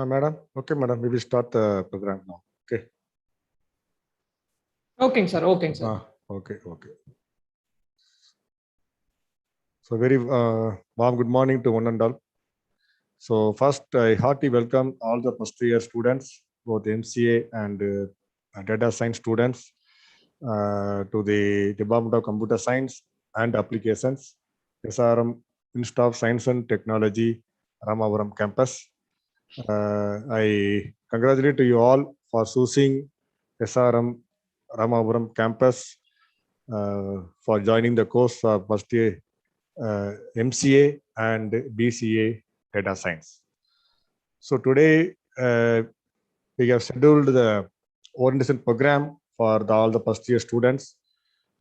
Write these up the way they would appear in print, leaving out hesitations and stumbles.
Madam. Okay, madam. We will start the program now. Okay. Okay, sir. Okay, sir. Okay. So very warm good morning to one and all. So first, I heartily welcome all the first year students, both MCA and data science students, to the Department of Computer Science and Applications, SRM Institute of Science and Technology, Ramapuram campus. I congratulate you all for choosing SRM Ramapuram campus for joining the course of first year MCA and BCA data science. So today we have scheduled the orientation program for all the first year students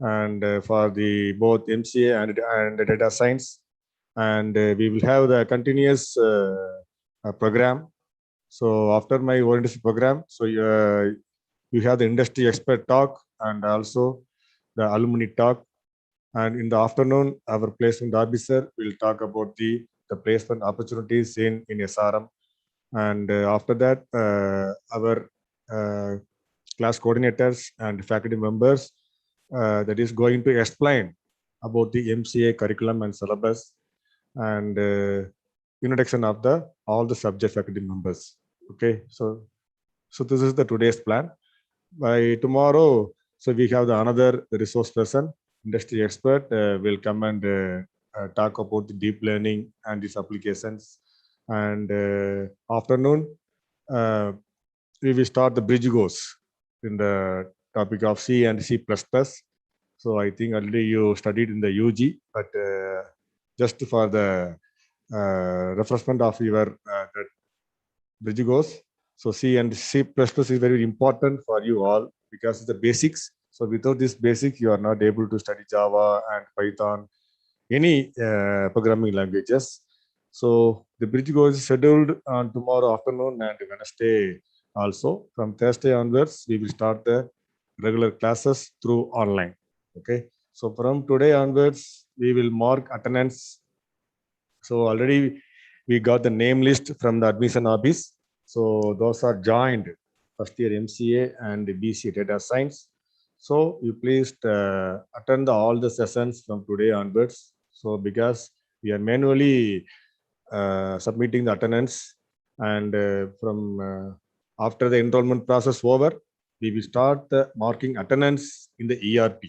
and for the both MCA and data science, and we will have the continuous program. So after my orientation program, so you have the industry expert talk and also the alumni talk. And in the afternoon, our placement officer will talk about the placement opportunities in SRM. And after that, our class coordinators and faculty members that is going to explain about the MCA curriculum and syllabus and introduction of all the subject faculty members. Okay, so this is the today's plan. By tomorrow, so we have another resource person, industry expert will come and talk about the deep learning and its applications. And afternoon, we will start the bridge course in the topic of C and C++. So I think already you studied in the UG, but just for the refreshment of your bridge course. So C and C++ is very important for you all because it's the basics. So without this basic, you are not able to study Java and Python, any programming languages. So the bridge course is scheduled on tomorrow afternoon and Wednesday also. From Thursday onwards, we will start the regular classes through online. Okay. So from today onwards, we will mark attendance. So already we got the name list from the admission office. So those are joined first year MCA and BCA data science. So you please attend all the sessions from today onwards. So because we are manually submitting the attendance, and from after the enrollment process over, we will start the marking attendance in the ERP.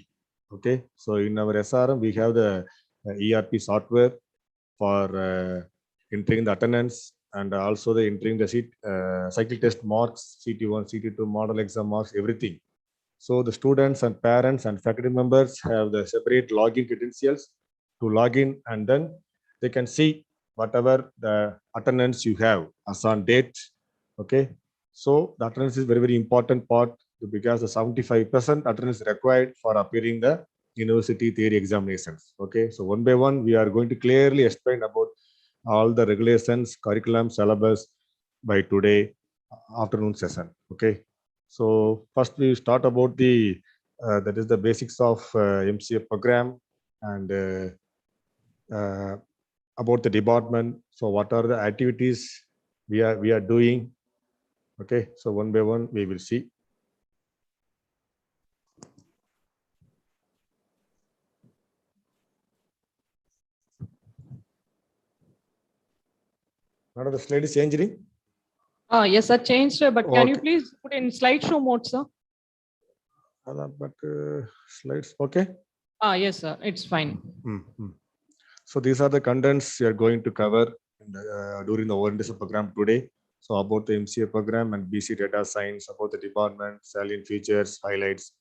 Okay, so in our SRM we have the ERP software for entering the attendance and also the entering the cycle test marks, CT1, CT2, model exam marks, everything. So the students and parents and faculty members have the separate login credentials to log in, and then they can see whatever the attendance you have as on date. Okay, so the attendance is very important part because the 75% attendance is required for appearing the university theory examinations. Okay, so one by one we are going to clearly explain about all the regulations, curriculum, syllabus by today afternoon session. Okay, so first we start about the that is the basics of MCA program and about the department. So what are the activities we are doing? Okay, so one by one we will see. What are the slide is changing? Yes, sir, changed, but can you please put in slideshow mode, sir? But slides, okay? Yes, sir, it's fine. So these are the contents we are going to cover during the orientation program today. So about the MCA program and BC data science, about the department, salient features, highlights,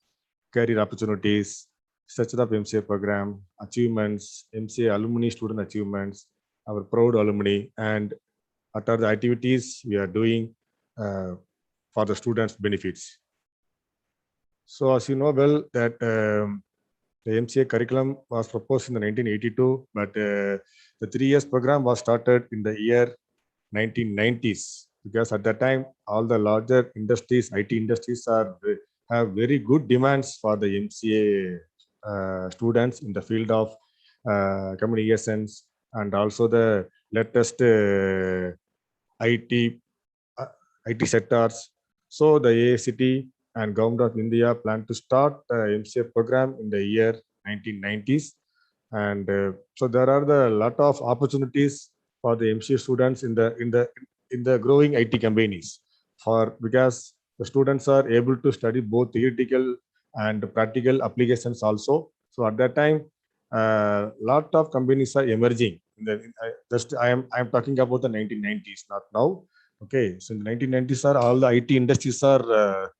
career opportunities, structure of MCA program, achievements, MCA alumni student achievements, our proud alumni, and what are the activities we are doing for the students' benefits. So as you know well that the MCA curriculum was proposed in the 1982, but the 3 years program was started in the year 1990s, because at that time all the larger industries, IT industries have very good demands for the MCA students in the field of communications and also the latest IT IT sectors. So the AICT and Government of India plan to start the MCA program in the year 1990s. And so there are the lot of opportunities for the MCA students in the growing IT companies, because the students are able to study both theoretical and practical applications also. So at that time, lot of companies are emerging. I am talking about the 1990s, not now. Okay, so in the 1990s, all the IT industries are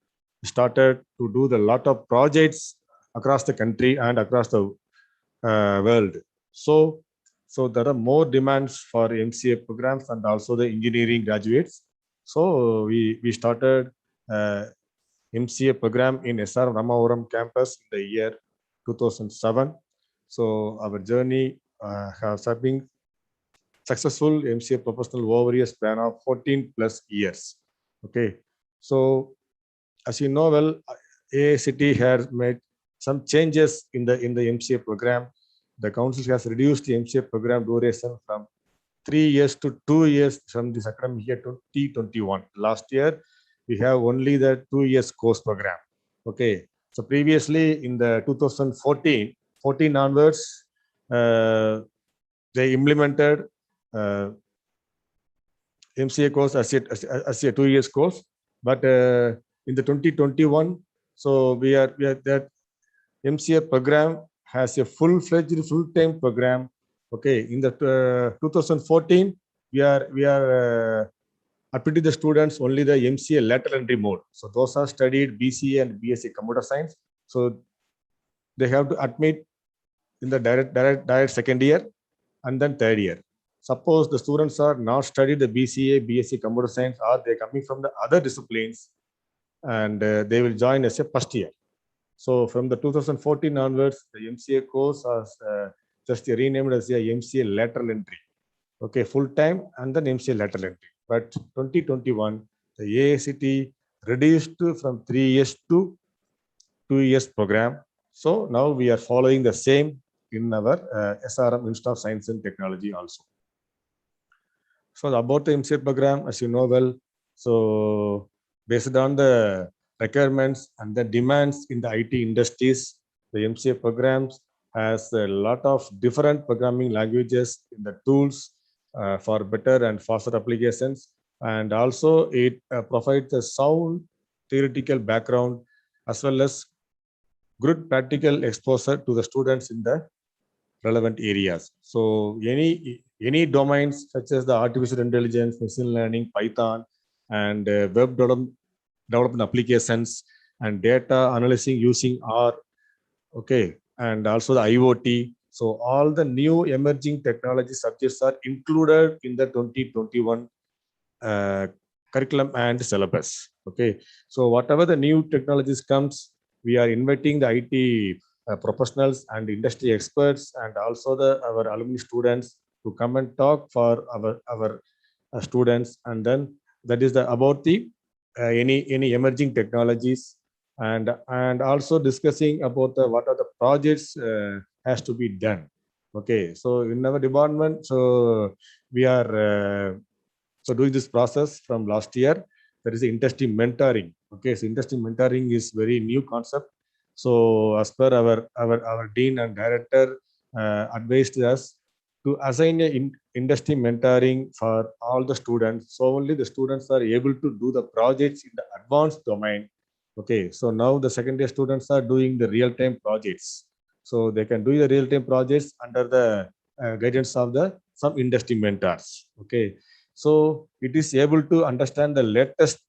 started to do the lot of projects across the country and across the world. So there are more demands for MCA programs and also the engineering graduates. So we started MCA program in SR Ramapuram campus in the year 2007. So our journey has been successful MCA professional over a span of 14 plus years. Okay, so as you know well, AICT has made some changes in the MCA program. The council has reduced the MCA program duration from 3 years to 2 years from this academic year 2021. Last year, we have only the 2 years course program. Okay, so previously in the 2014 onwards, they implemented MCA course as a 2 years course, but in the 2021, so we are that MCA program has a full-fledged full-time program. Okay, in the 2014, we are admitting the students only the MCA lateral entry mode. So those are studied BCA and BSc computer science. So they have to admit in the direct second year and then third year. Suppose the students are not studied the BCA, BSc computer science, or they're coming from the other disciplines, and they will join as a first year. So from the 2014 onwards, the MCA course was just renamed as a MCA lateral entry. Okay, full time and then MCA lateral entry. But 2021, the AICT reduced from 3 years to 2 years program. So now we are following the same in our SRM Institute of Science and Technology also. So about the MCA program, as you know well, so based on the requirements and the demands in the IT industries, the MCA programs has a lot of different programming languages in the tools for better and faster applications. And also it provides a sound theoretical background as well as good practical exposure to the students in the relevant areas. So any domains such as the artificial intelligence, machine learning, Python, and web development applications and data analyzing using R, okay, and also the IoT. So all the new emerging technology subjects are included in the 2021 curriculum and syllabus. Okay, so whatever the new technologies comes, we are inviting the IT professionals and industry experts and also our alumni students to come and talk for our students, and then that is about the any emerging technologies, and also discussing about what are the projects has to be done. Okay, so in our department, so we are so doing this process from last year. There is industry mentoring. Okay, so industry mentoring is very new concept. So as per our dean and director advised us to assign a industry mentoring for all the students. So only the students are able to do the projects in the advanced domain. Okay, so now the second year students are doing the real-time projects. So they can do the real-time projects under the guidance of some industry mentors. Okay, so it is able to understand the latest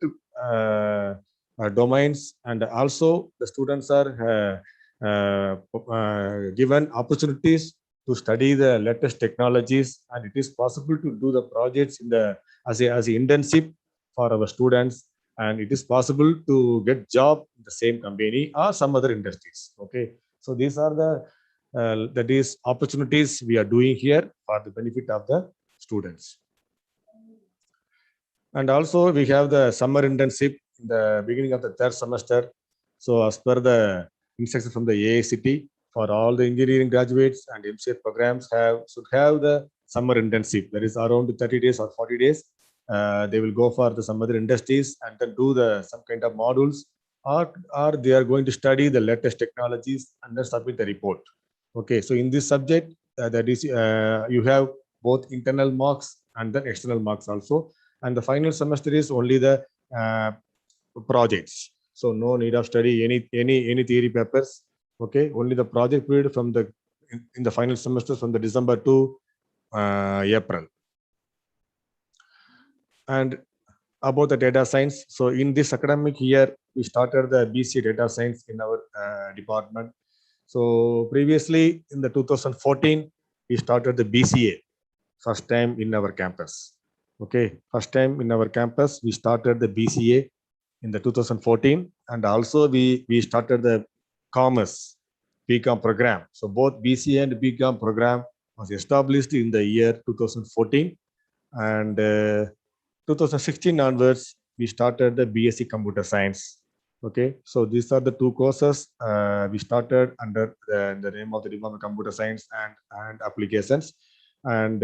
domains, and also the students are given opportunities to study the latest technologies, and it is possible to do the projects in the as a internship for our students, and it is possible to get job in the same company or some other industries. Okay, so these are the that is opportunities we are doing here for the benefit of the students. And also we have the summer internship in the beginning of the third semester. So as per the instruction from the AICT, for all the engineering graduates and MCA programs should have the summer internship. That is around 30 days or 40 days. they will go for some other industries and then do some kind of modules, or they are going to study the latest technologies and then submit the report. Okay, so in this subject, that is, you have both internal marks and then external marks also. And the final semester is only the projects. So no need of study any theory papers. Okay, only the project period from the in the final semester from the December to April. And about the data science, so in this academic year, we started the BCA data science in our department. So previously in the 2014, we started the BCA first time in our campus. Okay, first time in our campus, we started the BCA in the 2014, and also we started the commerce BCom program. So both BCA and BCom program was established in the year 2014, and 2016 onwards, we started the BSc Computer Science. Okay, so these are the two courses we started under the name of the Department of Computer Science and Applications. And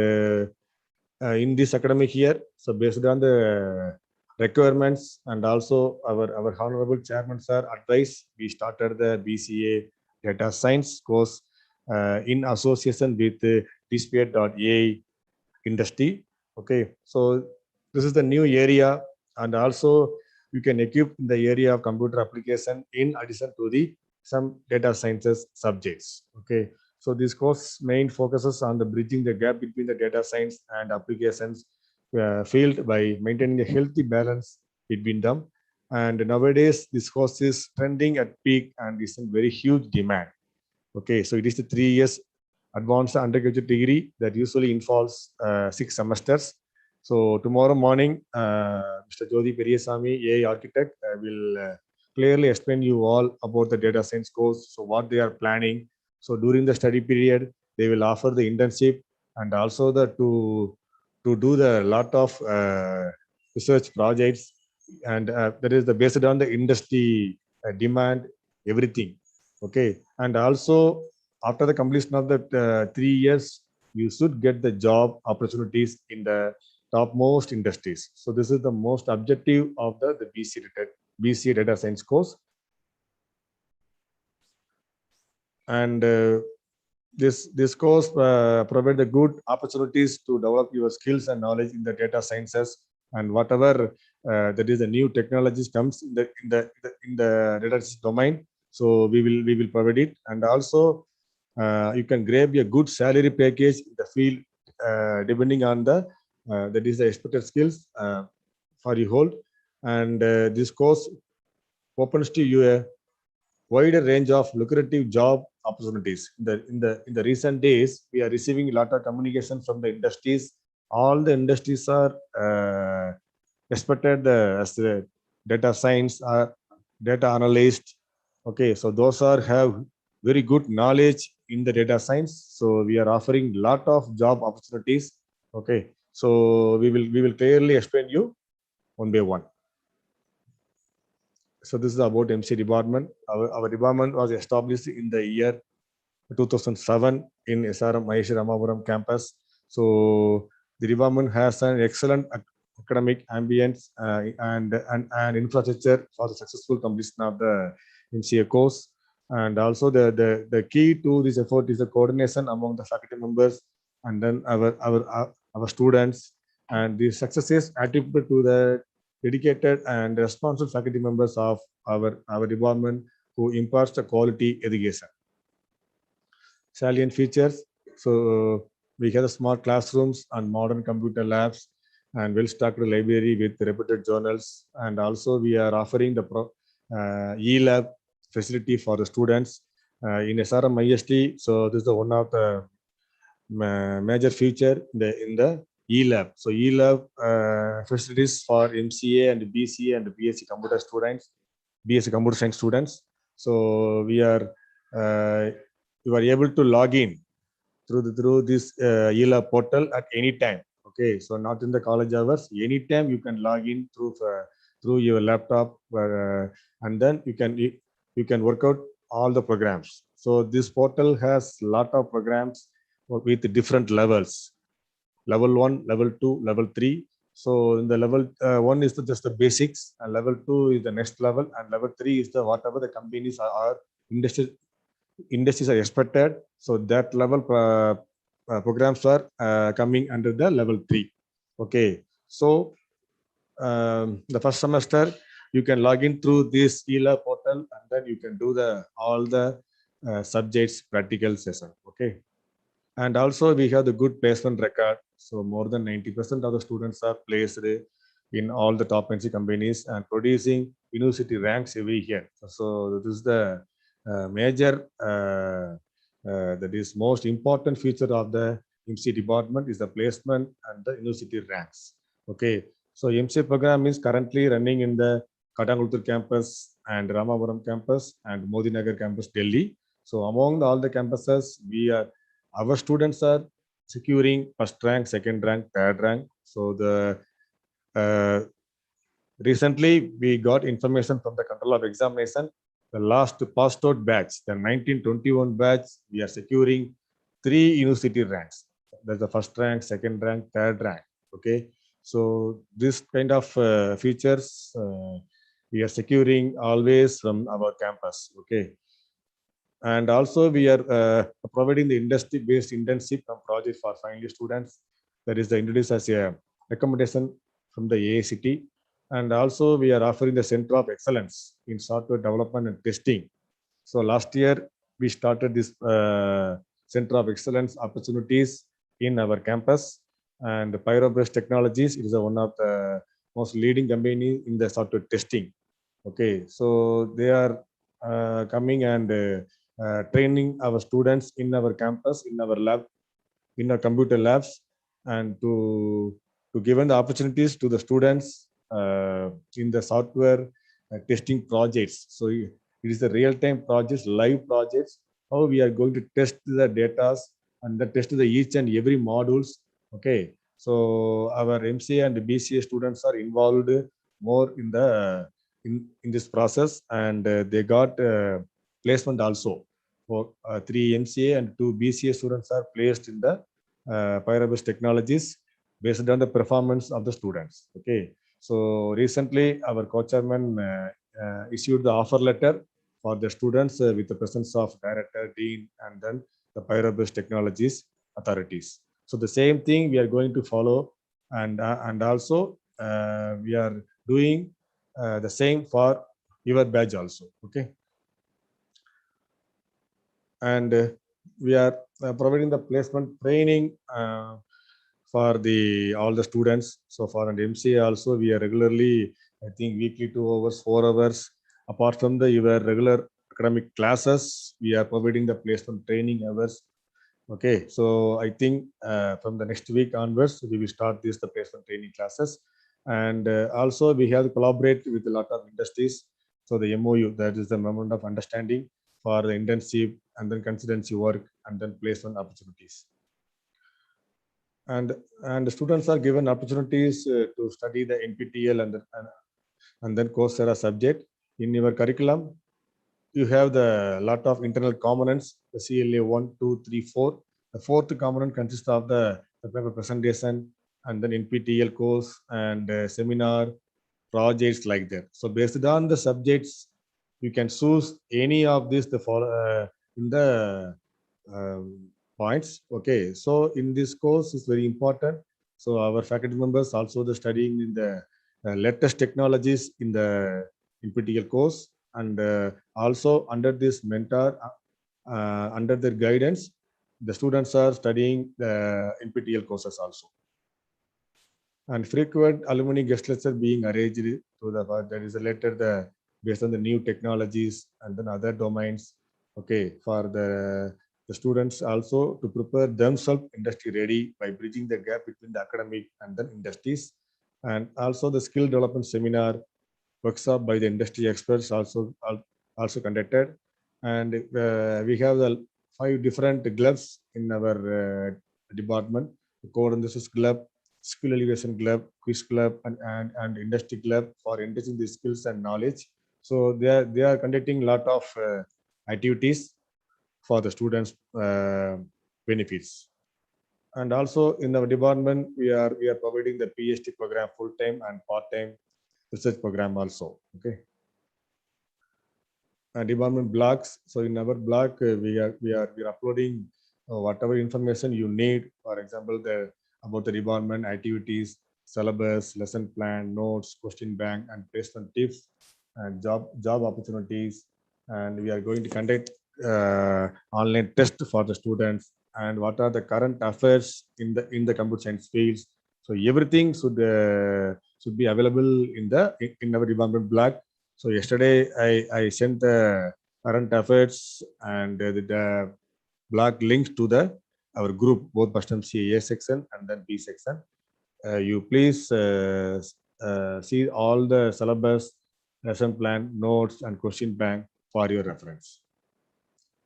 in this academic year, so based on the requirements and also our honorable chairman sir advice, we started the BCA Data Science course in association with Dispute.ai industry. Okay, so this is the new area, and also you can equip in the area of computer application in addition to the some data sciences subjects. Okay, so this course main focuses on the bridging the gap between the data science and applications field by maintaining a healthy balance between them. And nowadays this course is trending at peak and is in very huge demand. Okay, so it is the 3 years advanced undergraduate degree that usually involves 6 semesters. So tomorrow morning, Mr. Jyoti Periyasamy, AI architect, will clearly explain you all about the data science course, so what they are planning. So during the study period, they will offer the internship and also to do the lot of research projects, and that is the based on the industry demand, everything. Okay, and also after the completion of the 3 years, you should get the job opportunities in the topmost industries. So this is the most objective of the BCA data science course. And this course provide the good opportunities to develop your skills and knowledge in the data sciences, and whatever that is the new technologies comes in the data science domain. So we will provide it, and also you can grab a good salary package in the field depending on the that is the expected skills for you hold. And this course opens to you a wider range of lucrative job opportunities. In the recent days, we are receiving a lot of communication from the industries. All the industries are expected as the data science or data analyst. Okay, so those have very good knowledge in the data science. So we are offering lot of job opportunities. Okay, so we will clearly explain you one by one. So this is about MCA department. Our department was established in the year 2007 in SRM Ramapuram campus. So the department has an excellent academic ambience and infrastructure for the successful completion of the MCA course. And also the key to this effort is the coordination among the faculty members and then our students. And the success is attributed to the dedicated and responsible faculty members of our department who imparts the quality education. Salient features. So we have the smart classrooms and modern computer labs and well-stocked library with reputed journals. And also we are offering the e-lab facility for the students in SRM IST. So this is the one of the major feature in the e-lab. So e-lab facilities for MCA and BCA and BSc computer students, BSc computer science students. So we are you are able to log in through this e-lab portal at any time. Okay, so not in the college hours. Anytime you can log in through your laptop, and then you can work out all the programs. So this portal has a lot of programs with different levels. Level 1, level 2, level 3. So in the level 1 is just the basics, and level 2 is the next level, and level 3 is the whatever the companies are industries are expected. So that level programs are coming under the level 3. Okay. So the first semester you can log in through this ELA portal, and then you can do all the subjects practical session. Okay. And also we have the good placement record. So more than 90% of the students are placed in all the top MNC companies and producing university ranks every year. So this is the major, that is most important feature of the MCA department is the placement and the university ranks. Okay. So MCA program is currently running in the Katangultur campus and Ramapuram campus and Modi Nagar campus, Delhi. So among all the campuses, our students are securing first rank, second rank, third rank. So recently we got information from the control of examination. The last passed out batch, the 1921 batch, we are securing 3 university ranks. That's the first rank, second rank, third rank. Okay. So this kind of features we are securing always from our campus. Okay. And also we are providing the industry-based internship and project for final year students. That is the introduced as a recommendation from the AICT. And also we are offering the Center of Excellence in Software Development and Testing. So last year we started this Center of Excellence opportunities in our campus. And Pyrobase Technologies is one of the most leading company in the software testing. Okay, so they are coming and training our students in our campus, in our lab, in our computer labs, and to given the opportunities to the students in the software testing projects. So it is the real-time projects, live projects, how we are going to test the data and the test the each and every modules. Okay, so our MCA and BCA students are involved more in the in this process, and they got placement also. For 3 MCA and 2 BCA students are placed in the Pyrobase Technologies based on the performance of the students. Okay. So recently our co-chairman issued the offer letter for the students with the presence of director, dean, and then the Pyrobase Technologies authorities. So the same thing we are going to follow, and also we are doing the same for your badge also. Okay. And we are providing the placement training for all the students. So for an MCA also, we are regularly, I think weekly 2 hours, 4 hours. Apart from your regular academic classes, we are providing the placement training hours. Okay, so I think from the next week onwards, we will start the placement training classes. And also we have to collaborate with a lot of industries. So the MOU, that is the Memorandum of Understanding for the internship and then consultancy work and then placement opportunities. And the students are given opportunities to study the NPTEL and then Coursera subject. In your curriculum, you have the lot of internal components, the CLA 1, 2, 3, 4. The fourth component consists of the paper presentation and then NPTEL course and seminar projects like that. So based on the subjects, you can choose any of these in the points. Okay, so in this course is very important. So our faculty members also the studying in the latest technologies in the NPTEL course, and also under this mentor, under their guidance, the students are studying the NPTEL courses also. And frequent alumni guest lecture being arranged to that is later based on the new technologies and then other domains. Okay, for the students also to prepare themselves industry ready by bridging the gap between the academic and then industries. And also the skill development seminar workshop by the industry experts also conducted. And we have the 5 different clubs in our department: the code analysis club, skill elevation club, quiz club, and industry club for enriching the skills and knowledge. So they are conducting a lot of activities for the students' benefits. And also in our department, we are providing the PhD program full-time and part-time research program also. Okay. Department blogs. So in our blog, we are uploading whatever information you need. For example, about the department activities, syllabus, lesson plan, notes, question bank, and placement tips, and job opportunities. And we are going to conduct online test for the students. And what are the current affairs in the computer science fields? So everything should be available in our department blog. So yesterday I sent the current affairs and the blog links to our group, both first MCA A section and then B section. You please see all the syllabus, lesson plan, notes, and question bank for your reference.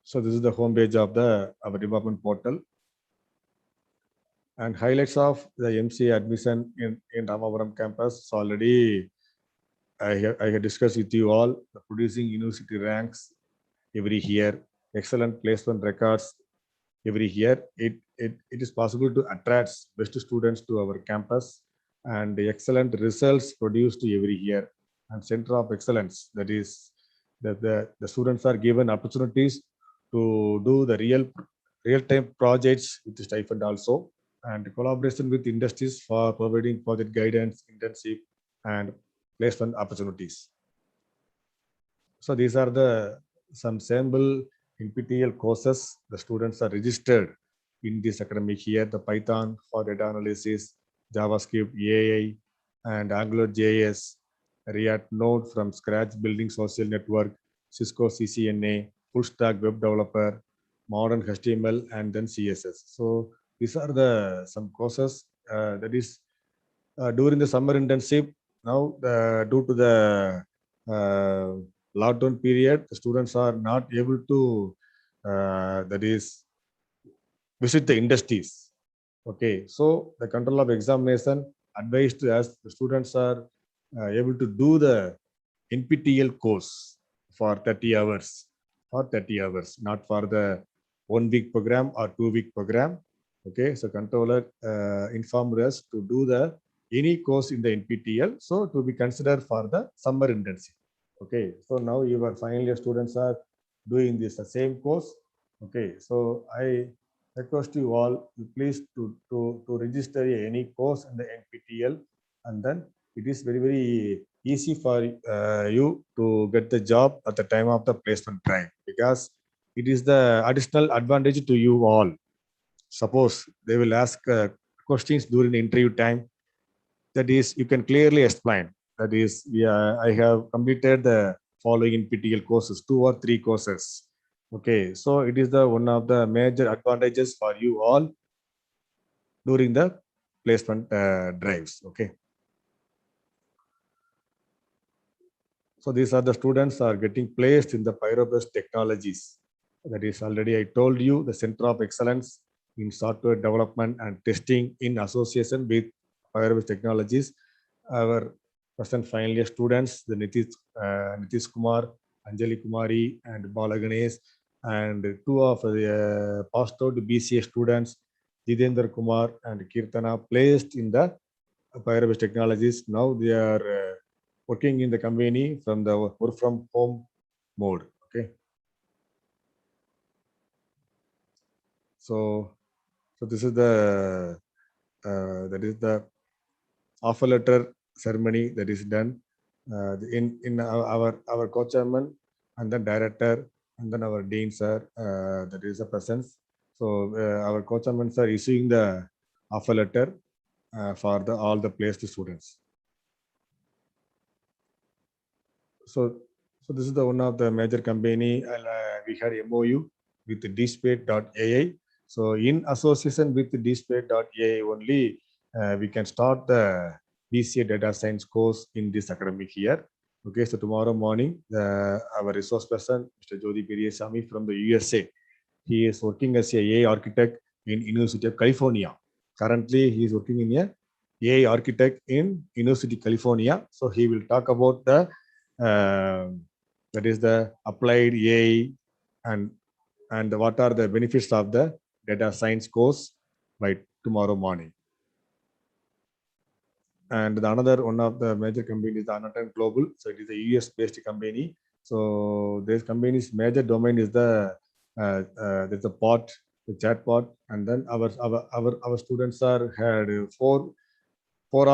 So this is the home page of our department portal. And highlights of the MCA admission in Ramapuram campus. So already I have discussed with you all producing university ranks every year, excellent placement records every year. It is possible to attract best students to our campus, and excellent results produced every year. And center of excellence, that is that the students are given opportunities to do the real-time projects with the stipend also, and collaboration with industries for providing project guidance, internship, and placement opportunities. So these are some sample NPTEL courses the students are registered in this academic year: the Python for data analysis, JavaScript, AI, and AngularJS, React Node from scratch, building social network, Cisco CCNA, full stack web developer, modern HTML, and then CSS. So these are some courses that is during the summer internship. Now, due to the lockdown period, the students are not able to that is visit the industries. Okay, so the control of examination advised as the students are able to do the NPTEL course for 30 hours, not for the 1 week program or 2 week program. Okay, so controller informed us to do any course in the NPTEL, so to be considered for the summer internship. Okay, so now your final year students are doing this the same course. Okay, so I request you all please to register any course in the NPTEL, and then it is very easy for you to get the job at the time of the placement drive, because it is the additional advantage to you all. Suppose they will ask questions during the interview time, that is you can clearly explain. That is, I have completed the following NPTEL courses, 2 or 3 courses. Okay, so it is one of the major advantages for you all during the placement drives. Okay. So these are the students are getting placed in the Pyro-based technologies. That is already I told you, the Center of Excellence in software development and testing in association with Pyro-based technologies. Our present final year students, the Nitish Kumar, Anjali Kumari, and Balaganesh, and 2 of the passed out BCA students, Jitendra Kumar and Kirtana, placed in the Pyro-based technologies. Now they are working in the company from the work from home mode. Okay. So this is the offer letter ceremony that is done in our co-chairman and then director and then our dean sir, that is the presence. So our co-chairman sir issuing the offer letter for all the placed students. So this is the one of the major company. We had MOU with DSPATE.ai. So in association with DSPATE.ai only, we can start the BCA data science course in this academic year. Okay, so tomorrow morning, our resource person, Mr. Jyoti Periyasamy from the USA, he is working as a AI architect in University of California. Currently, he is working in a AI architect in University of California. So he will talk about that is the applied AI and what are the benefits of the data science course by tomorrow morning. And the another one of the major companies is the Anatan Global. So it is a US-based company. So this company's major domain is the there's a pod, the chat pod, and then our students are had four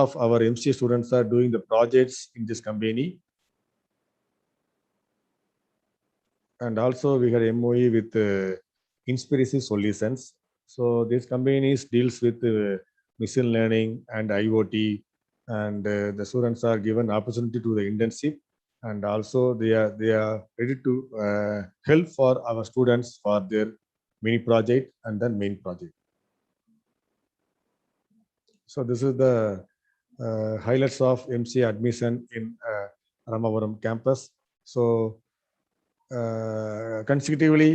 of our MCA students are doing the projects in this company. And also we had MOE with Inspiracy Solutions. So this company deals with machine learning and IoT, and the students are given opportunity to the internship, and also they are ready to help for our students for their mini project and then main project. So this is the highlights of MCA admission in Ramapuram campus. So consecutively,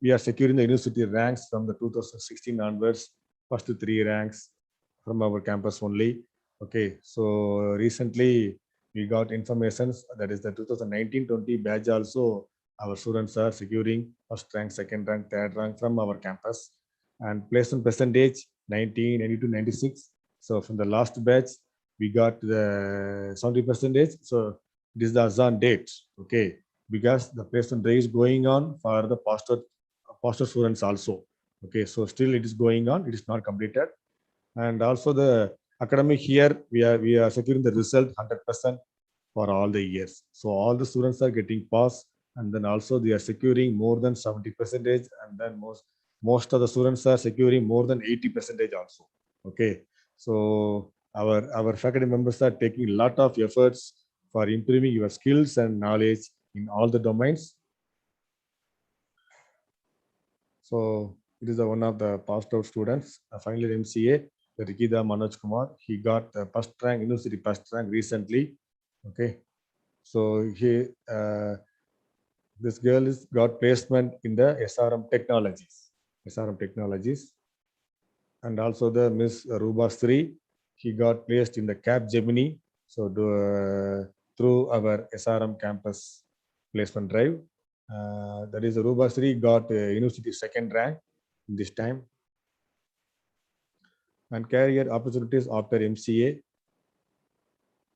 we are securing the university ranks from the 2016 onwards, first 3 ranks from our campus only. Okay, so recently we got informations that is the 2019-20 batch also our students are securing first rank, second rank, third rank from our campus, and placement percentage 90, 92, 96. So from the last batch we got the 70%. So this is the Azan date. Okay, because the placement rate is going on for the pastor students also. Okay, so still it is going on, it is not completed. And also the academic year, we are securing the result 100% for all the years. So all the students are getting pass, and then also they are securing more than 70%, and then most of the students are securing more than 80% also. Okay, so our faculty members are taking a lot of efforts for improving your skills and knowledge in all the domains. So it is one of the passed out students, final year MCA, the Rikida Manoj Kumar. He got the first rank, university first rank recently. Okay, so this girl is got placement in the SRM Technologies, and also the Miss Ruba Sri, he got placed in the Cap Gemini. So through our SRM campus placement drive. That is Ruba Sri got university second rank this time. And career opportunities after MCA,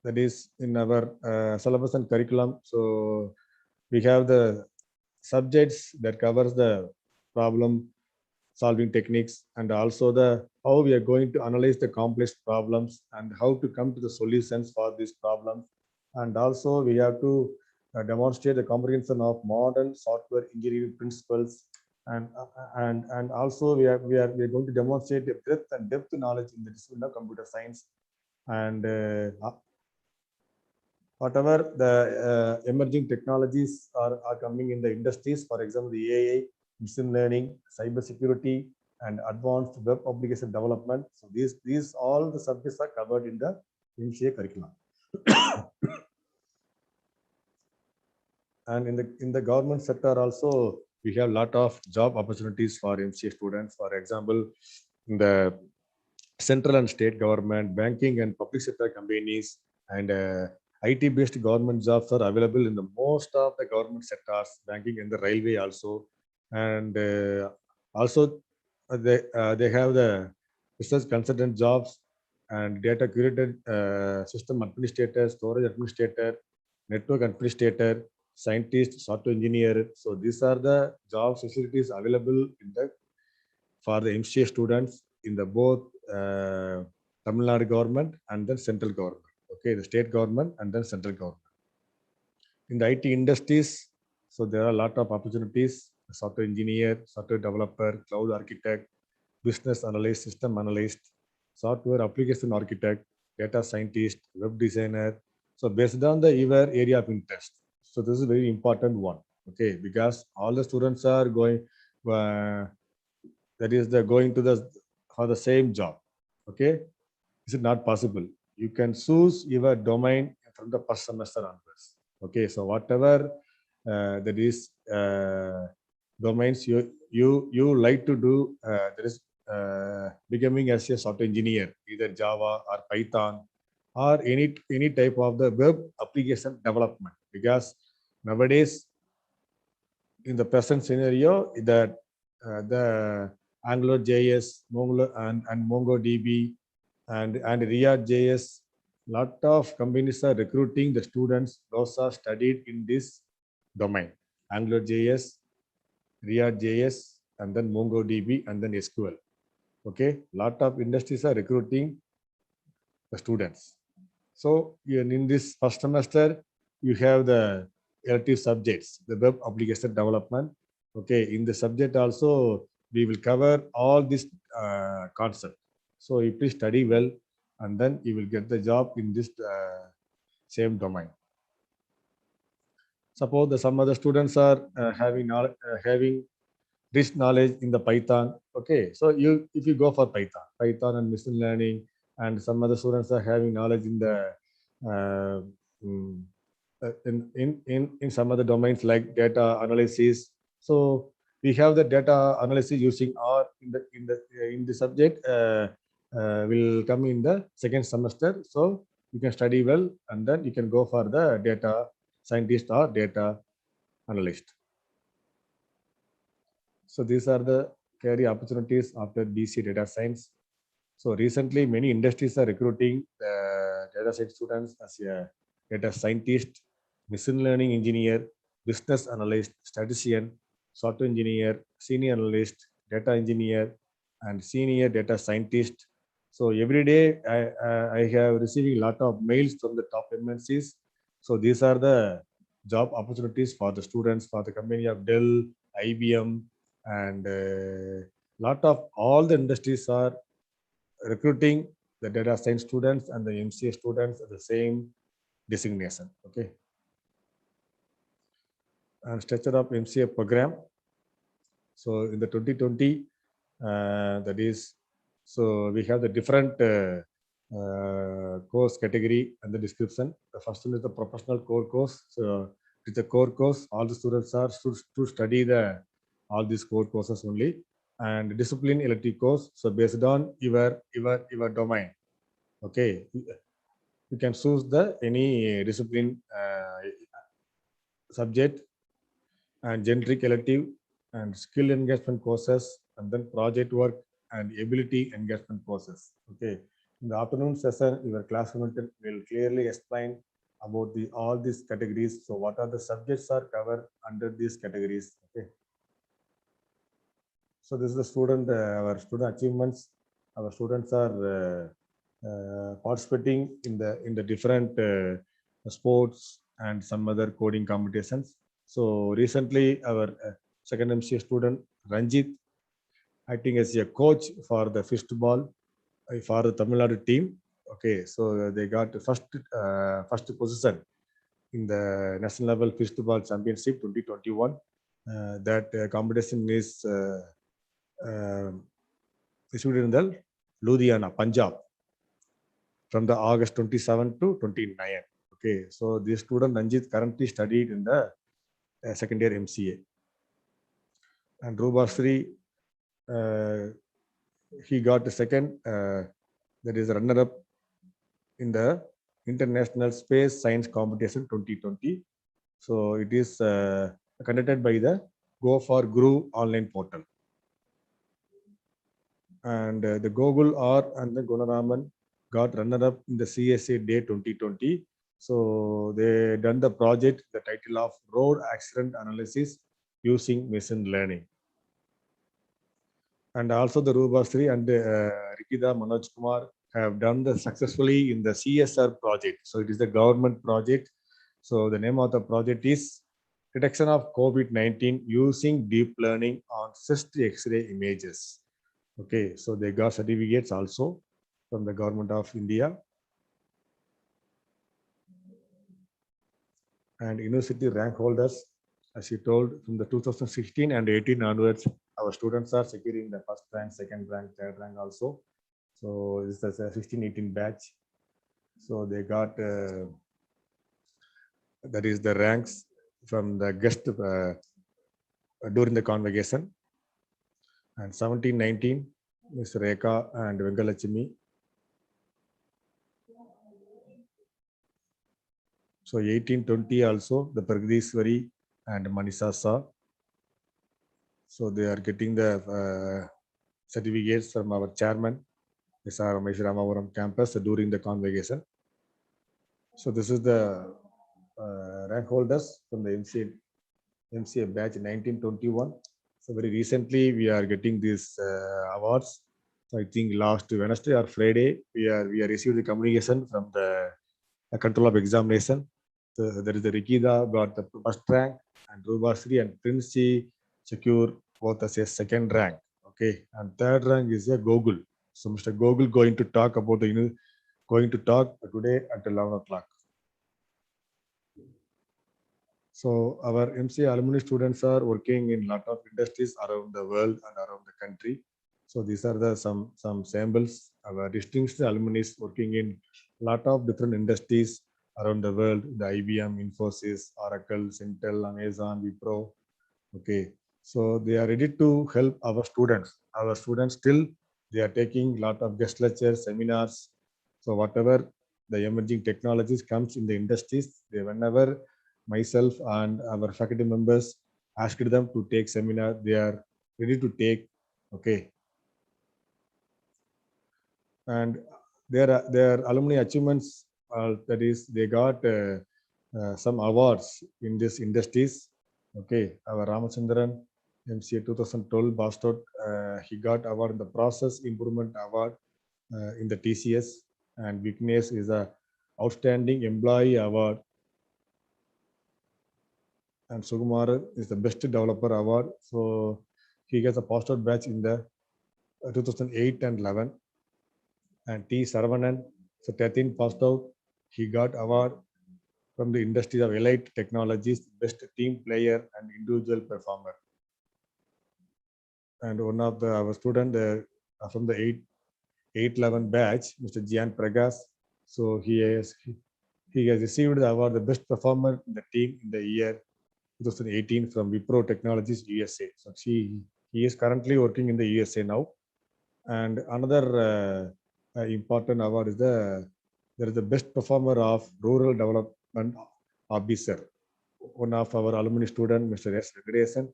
that is in our syllabus and curriculum. So we have the subjects that covers the problem solving techniques, and also the how we are going to analyze the complex problems and how to come to the solutions for these problems. And also we have to demonstrate the comprehension of modern software engineering principles, and also we are going to demonstrate the breadth and depth knowledge in the discipline of computer science. And whatever the emerging technologies are coming in the industries, for example, the AI, machine learning, cyber security, and advanced web application development. So these all the subjects are covered in the MCA curriculum. And in the government sector also, we have a lot of job opportunities for MCA students. For example, in the central and state government, banking and public sector companies, and IT-based government jobs are available in the most of the government sectors, banking and the railway also. And also they have the research consultant jobs and data curated system administrator, storage administrator, network administrator, scientist, software engineer. So these are the job facilities available in the for the MCA students in the both Tamil Nadu government and then central government. Okay, the state government and then central government. In the IT industries, so there are a lot of opportunities: software engineer, software developer, cloud architect, business analyst, system analyst, software application architect, data scientist, web designer. So based on your area of interest. So this is a very important one. Okay, because all the students are going, that is, they're going to for the same job. Okay, is it not possible? You can choose your domain from the first semester onwards. Okay, so whatever that is domains you like to do, there is becoming as a software engineer, either Java or Python or any type of the web application development. Because nowadays, in the present scenario, that the AngularJS, and MongoDB, and React.js. Lot of companies are recruiting the students. Those are studied in this domain: AngularJS, React.js, and then MongoDB, and then SQL. Okay, lot of industries are recruiting the students. So in this first semester, you have the elective subjects, the web application development. Okay, in the subject also, we will cover all this concept. So you please study well, and then you will get the job in this same domain. Suppose some other students are having rich knowledge in the Python. Okay, so if you go for Python and machine learning, and some other students are having knowledge in the uh, mm, in some other domains like data analysis. So we have the data analysis using R in the subject will come in the second semester. So you can study well, and then you can go for the data scientist or data analyst. So these are the career opportunities after BC data science. So recently, many industries are recruiting data science students as a data scientist, machine learning engineer, business analyst, statistician, software engineer, senior analyst, data engineer, and senior data scientist. So every day, I have receiving a lot of mails from the top MNCs. So these are the job opportunities for the students, for the company of Dell, IBM, and lot of all the industries are recruiting the data science students and the MCA students at the same designation. Okay, and structure of MCA program. So in the 2020, that is, so we have the different course category and the description. The first one is the professional core course. So with the core course, all the students are to study all these core courses only, and discipline elective course. So based on your domain. Okay, you can choose the any discipline subject, and generic elective, and skill engagement courses, and then project work and ability engagement courses. Okay, in the afternoon session, your class will clearly explain about all these categories. So what are the subjects are covered under these categories. Okay, so this is the student our student achievements. Our students are participating in the different sports and some other coding competitions. So recently, our second MCA student Ranjit acting as a coach for the fistball for the Tamil Nadu team. Okay, so they got first position in the national level fistball championship 2021. That competition is issued in the Ludhiana, Punjab, from the August 27 to 29. Okay, so this student Ranjit currently studied in the second year MCA. And Rubasri, he got the second, that is runner-up in the International Space Science Competition 2020. So it is conducted by the Go for Guru online portal. And the Gogul R and the Gunaraman got runner-up in the CSA Day 2020. So they done the project, the title of Road Accident Analysis using Machine Learning. And also the Rubasri and Rikida Manoj Kumar have done the successfully in the CSR project. So it is the government project. So the name of the project is Detection of COVID-19 using deep learning on cyst X-ray images. Okay, so they got certificates also from the government of India. And university rank holders, as you told, from the 2016 and 18 onwards, our students are securing the first rank, second rank, third rank also. So this is a 16-18 batch. So they got that is the ranks from the guest during the convocation. And 17-19, Ms. Rekha and Vengalachimi. So 18-20 also the Pragdishwari and Manisha Shah. So they are getting the certificates from our chairman, SRM Ramapuram campus during the convocation. So this is the rank holders from the MCA batch 1921. So very recently we are getting these awards. So I think last Wednesday or Friday we received the communication from the control of examination. So there is the Rikida got the first rank, and Rubasri and Princey secure both as a second rank. Okay, and third rank is a Gogul. So Mr. Gogul going to talk about the going to talk today at 11 o'clock. So our MCA alumni students are working in lot of industries around the world and around the country. So these are the some samples. Our distinguished alumni is working in lot of different industries around the world. The IBM, Infosys, Oracle, Intel, Amazon, Wipro. Okay, so they are ready to help our students. Our students still they are taking lot of guest lectures, seminars. So whatever the emerging technologies comes in the industries, they whenever myself and our faculty members asked them to take seminar, they are ready to take. Okay, and their alumni achievements, that is they got some awards in these industries. Okay, our Ramachandran MCA 2012 passed out. He got award in the process improvement award in the TCS, and Vignesh is a outstanding employee award, and Sukumar is the best developer award. So he gets a passed out batch in the 2008 and 11. And T. Saravanan, so 13 passed out. He got award from the industry of elite technologies, best team player and individual performer. And one of our student from the 811 batch, Mr. Jian Pragas. So he has received the award the best performer in the team in the year 2018 from Wipro Technologies USA. So he is currently working in the USA now. And another important award is there is the best performer of rural development officer. One of our alumni student, Mr. S. Venkateshan,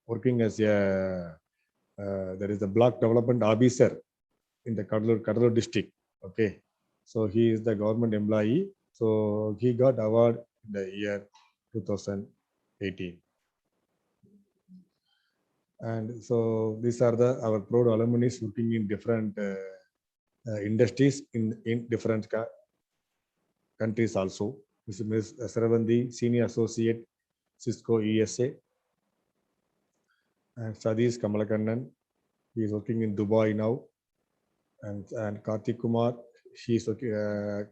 working as a there is a block development officer in the Kadalur district. Okay, so he is the government employee. So he got award in the year 2018. And so these are our proud alumni working in different industries in different countries also. This is Ms. Saravandi, Senior Associate, Cisco ESA. And Sadish Kamalakannan, he is working in Dubai now. And Karthik Kumar, she is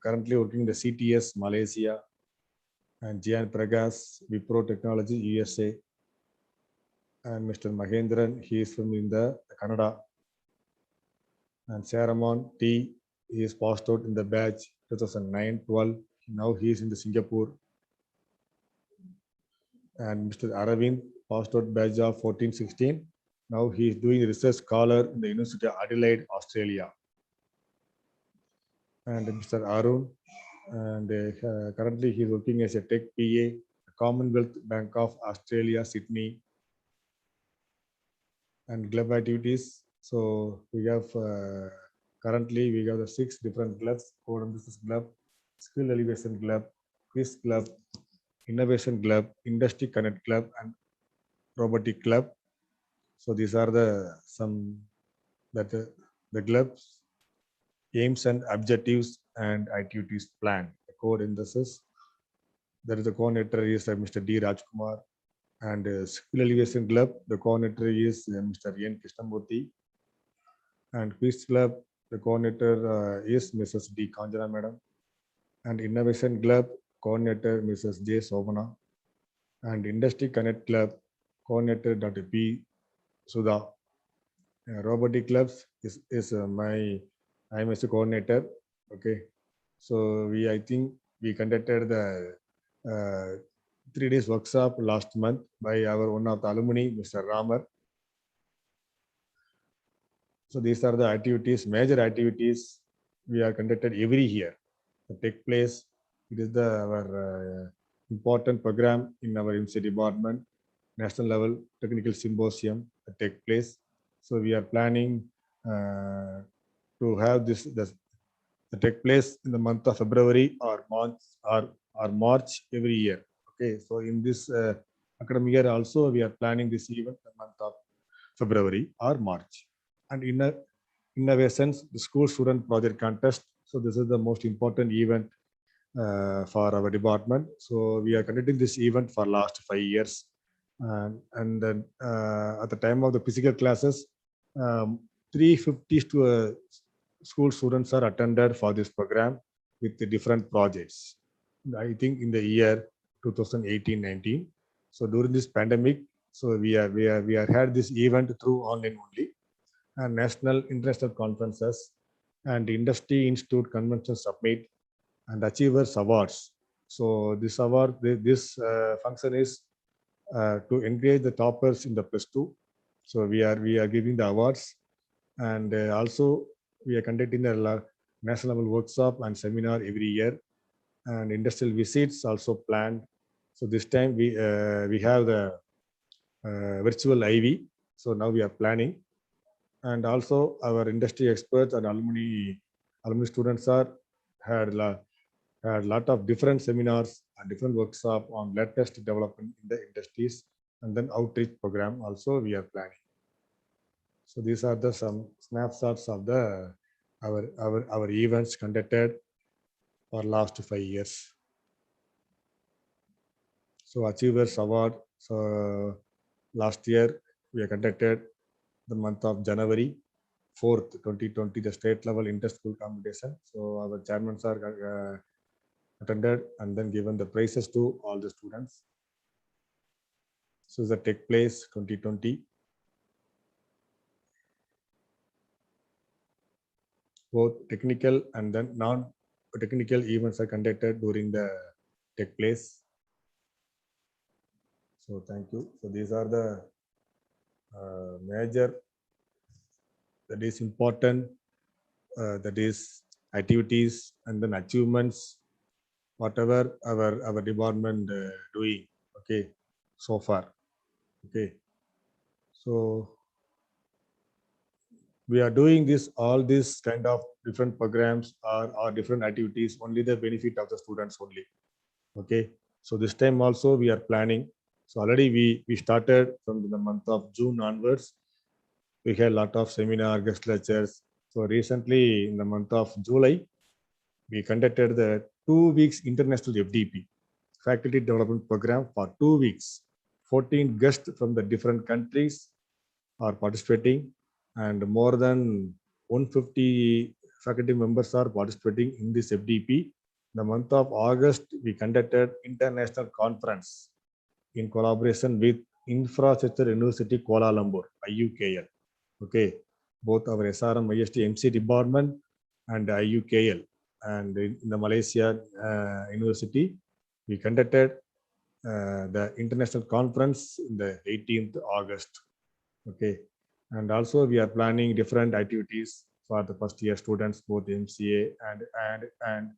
currently working in the CTS Malaysia. And Jian Pragas, Wipro Technology USA. And Mr. Mahendran, he is from in the Canada. And Saramon T, he is passed out in the batch 2009-12. Now he is in the Singapore. And Mr. Aravind passed out batch of 14-16. Now he is doing research scholar in the University of Adelaide, Australia. And Mr. Arun, and currently he is working as a tech PA, Commonwealth Bank of Australia, Sydney. And club activities. So we have currently we have the 6 different clubs: Code and Business Club, Skill Elevation Club, Quiz Club, Innovation Club, Industry Connect Club, and Robotic Club. So these are the clubs aims and objectives and activities plan. The code in this is there is a coordinator is Mr. D. Rajkumar, and Skill Elevation Club, the coordinator is Mr. N. Krishnamurthy, and Quiz Club, the coordinator is Mrs. D. Kanjana Madam, and Innovation Club coordinator Mrs. J. Sobana, and Industry Connect Club coordinator Dr. P. Sudha. Robotic Clubs is I am as a coordinator. Okay, so I think we conducted the 3 days workshop last month by our one of the alumni, Mr. Ramar. So these are the activities, major activities we are conducted every year. Take place. It is our important program in our MCA department, national level technical symposium that take place. So we are planning to have this take place in the month of February or March every year. Okay, so in this academic year also we are planning this event in the month of February or March. And innovations, the school student project contest. So this is the most important event for our department. So we are conducting this event for last 5 years. And then at the time of the physical classes, 350 to school students are attended for this program with the different projects. I think in the year 2018-19. So during this pandemic, so we are had this event through online only, and national international conferences and industry institute convention summit and achievers awards. So this award, this function is to encourage the toppers in the +2. So we are giving the awards, and also we are conducting a national level workshop and seminar every year, and industrial visits also planned. So this time we have the virtual IV. So now we are planning, and also our industry experts and alumni students are had lot of different seminars and different workshop on latest development in the industries, and then outreach program also we are planning. So these are the some snapshots of the our events conducted for last 5 years. So Achievers Award. So last year we conducted the month of January 4th, 2020, the state level inter-school competition. So our chairman sir attended and then given the prizes to all the students. So that take place 2020. Both technical and then non-technical events are conducted during the take place. So thank you. So these are the major, that is important, that is activities and then achievements, whatever our department doing, okay, so far. Okay, so we are doing this, all these kind of different programs or different activities, only the benefit of the students only. Okay, so this time also we are planning. So already we started from the month of June onwards. We had a lot of seminar, guest lectures. So recently in the month of July, we conducted the 2 weeks international FDP, faculty development program for 2 weeks. 14 guests from the different countries are participating, and more than 150 faculty members are participating in this FDP. The month of August, we conducted international conference in collaboration with Infrastructure University Kuala Lumpur, IUKL. Okay, both our SRM IST MC department and IUKL, and in the Malaysia University, we conducted the international conference in the 18th August. Okay, and also we are planning different activities for the first year students, both MCA and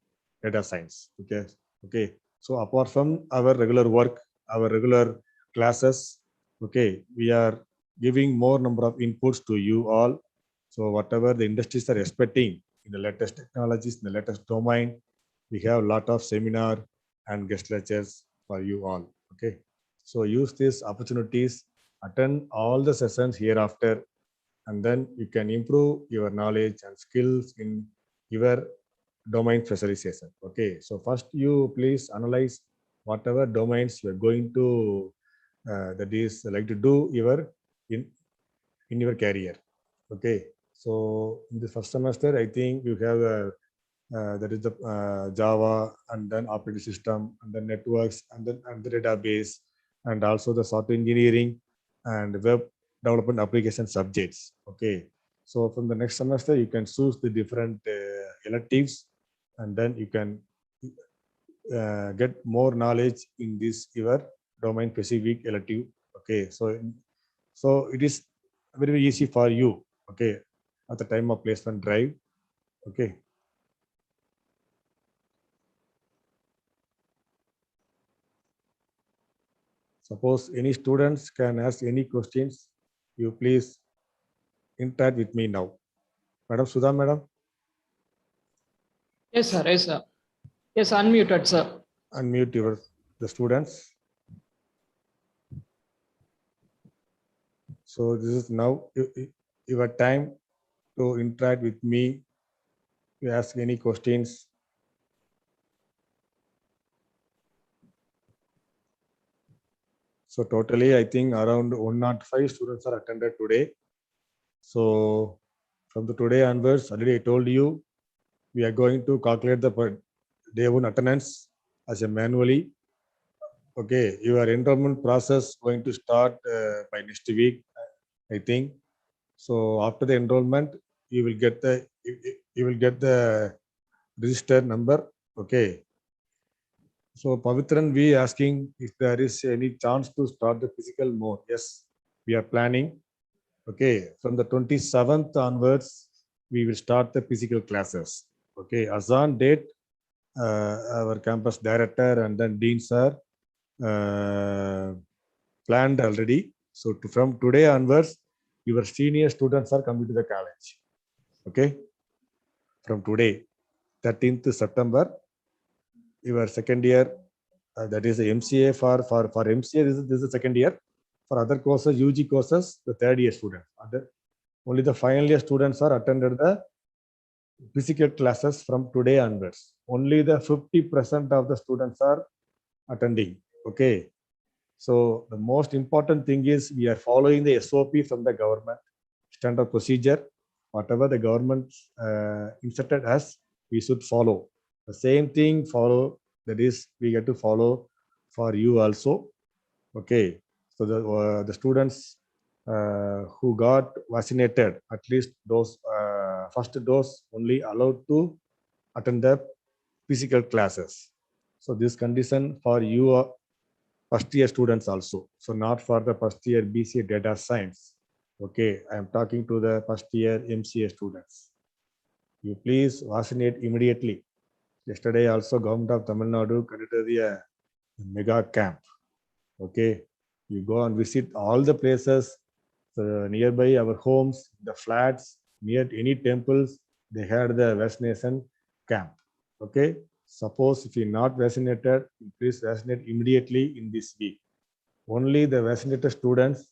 data science. Okay. So apart from our regular work, our regular classes, okay, we are giving more number of inputs to you all. So whatever the industries are expecting in the latest technologies, in the latest domain, we have a lot of seminar and guest lectures for you all. Okay, so use these opportunities, attend all the sessions hereafter, and then you can improve your knowledge and skills in your domain specialization. Okay, so first you please analyze whatever domains you are going to that is like to do in your career. Okay, so in the first semester, I think you have that is the Java, and then operating system, and then networks, and then the database, and also the software engineering and web development application subjects. Okay, so from the next semester you can choose the different electives, and then you can get more knowledge in this your domain specific elective. Okay, so it is very easy for you. Okay, at the time of placement drive. Okay. Suppose any students can ask any questions, you please interact with me now. Madam Sudha, madam, Yes, sir. Yes, sir. Yes, unmuted, sir. unmute the students. So this is now your time to interact with me. You ask any questions. So totally, I think around 105 students are attended today. So from the today onwards, already I told you, we are going to calculate the per day one attendance as a manually. Okay, your enrollment process going to start by next week, I think. So after the enrollment, you will get the you will get the registered number. Okay. So Pavitran, we asking if there is any chance to start the physical mode. Yes, we are planning. Okay, from the 27th onwards, we will start the physical classes. Okay, as on date, our campus director and then dean sir planned already. So from today onwards, your senior students are coming to the college. Okay, from today, 13th September, your second year, that is the MCA for MCA, this is the second year. For other courses, UG courses, the third year students. Only the final year students are attended the physical classes from today onwards. Only the 50% of the students are attending. Okay. So the most important thing is we are following the SOP from the government, standard procedure. Whatever the government instructed us, we should follow. The same thing follow, that is we get to follow for you also. Okay. So the students who got vaccinated, at least those first dose only allowed to attend the physical classes. So this condition for you first year students also. So not for the first year BCA data science. Okay, I am talking to the first year MCA students. You please vaccinate immediately. Yesterday also government of Tamil Nadu conducted a mega camp. Okay, you go and visit all the places nearby our homes, the flats, near any temples, they had the vaccination camp. Okay, suppose if you're not vaccinated, please vaccinate immediately in this week. Only the vaccinated students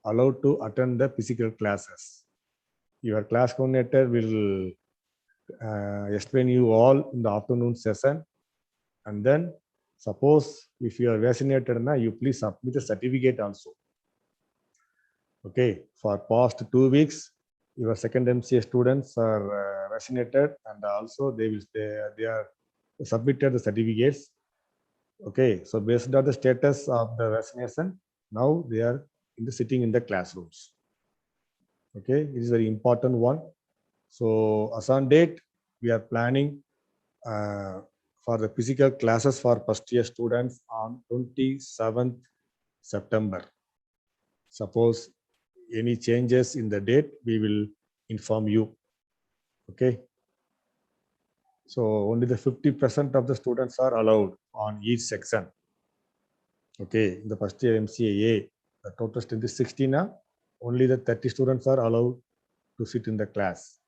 allowed to attend the physical classes. Your class coordinator will explain you all in the afternoon session. And then suppose if you are vaccinated, you please submit a certificate also. Okay, for past 2 weeks, your second MCA students are vaccinated and also they are submitted the certificates. Okay, so based on the status of the vaccination, now they are sitting in the classrooms. Okay, it is very important one. So as on date, we are planning for the physical classes for first year students on 27th September. Suppose any changes in the date, we will inform you. Okay. So only the 50% of the students are allowed on each section. Okay, in the first year MCA, the total strength is 16. Only the 30 students are allowed to sit in the class.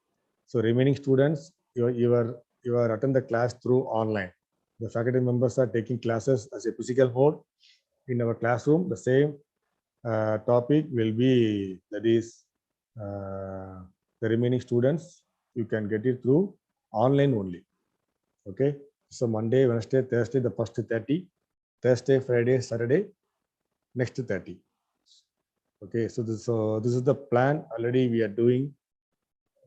So remaining students, you are attend the class through online. The faculty members are taking classes as a physical mode in our classroom. The same topic will be, that is the remaining students, you can get it through online only. Okay, so Monday, Wednesday, Thursday, the first 30, Thursday, Friday, Saturday, next 30. Okay, so this is the plan already we are doing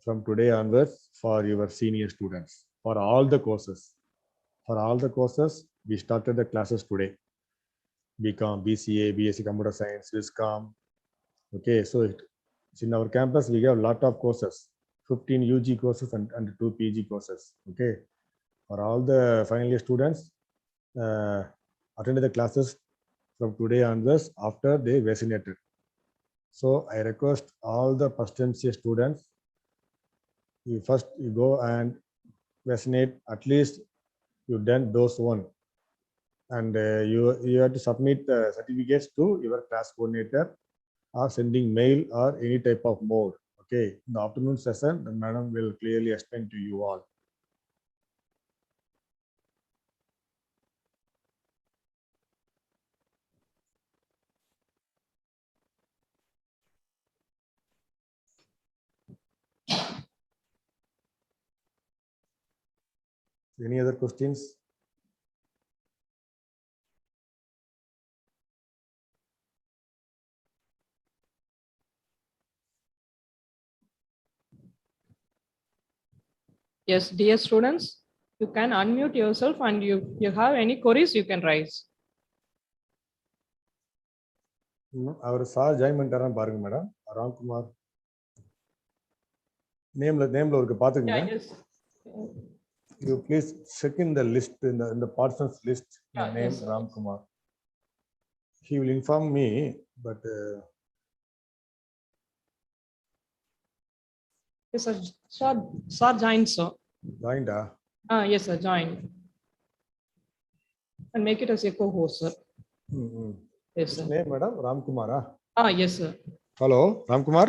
from today onwards for your senior students for all the courses. For all the courses, we started the classes today. BCom, BCA, BSc Computer Science, Viscom. Okay, so in our campus, we have a lot of courses, 15 UG courses and 2 PG courses. Okay, for all the final year students, attended the classes from today onwards after they vaccinated. So I request all the first MCA students, you go and vaccinate, at least you done dose 1. And you have to submit certificates to your class coordinator or sending mail or any type of mode. Okay, in the afternoon session, the madam will clearly explain to you all. Any other questions? Yes, dear students, you can unmute yourself and you have any queries you can raise. அவர் sir join பண்ணிட்டாரான்னு பாருங்க madam. Ramkumar நேம்ல இருக்கு பாத்துக்கங்க. Yeah, yes. You please check in the list in the persons list. Yeah, Name yes, Ramkumar. He will inform me, but yes, sir. Sir joined, sir. joined. Yes, sir, joined. And make it as a co-host, sir. Yes, sir. His name, madam, Ramkumar. Yes, sir. Hello, Ramkumar.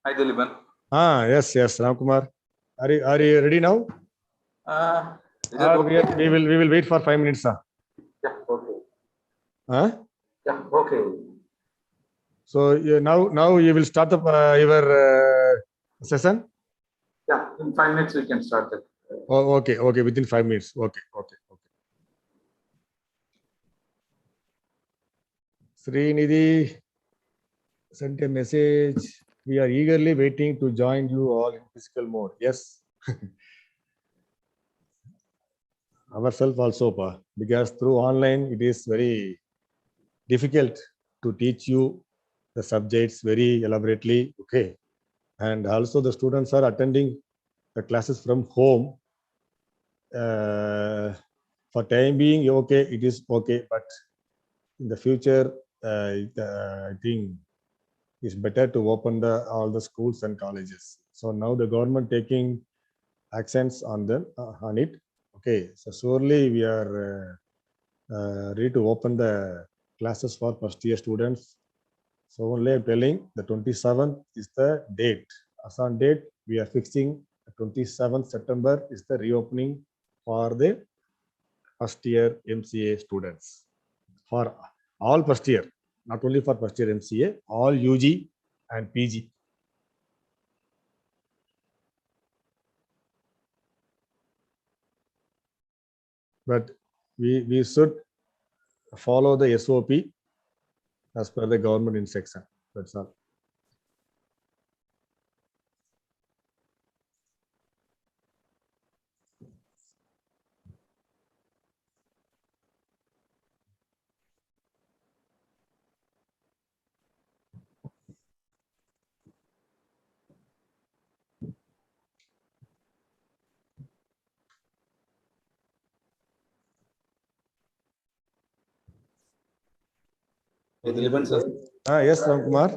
Hi, Diliban. Yes, Ramkumar. Are you ready now? Is it okay? We will wait for 5 minutes, sir. Yeah, okay. Yeah, okay. So now you will start your session. Yeah, in 5 minutes we can start it. Okay, within 5 minutes. Okay. Srinidhi sent a message. We are eagerly waiting to join you all in physical mode. Yes. Ourselves also, because through online it is very difficult to teach you the subjects very elaborately. Okay. And also the students are attending the classes from home. For time being, okay, it is okay, but in the future, I think it's better to open all the schools and colleges. So now the government taking actions on it. Okay, so surely we are ready to open the classes for first year students. So only I'm telling the 27th is the date. As on date, we are fixing 27th September is the reopening for the first year MCA students. For all first year, not only for first year MCA, all UG and PG. But we should follow the SOP as per the government instruction. That's all. Hey, Diliban, sir. Yes, Ramkumar.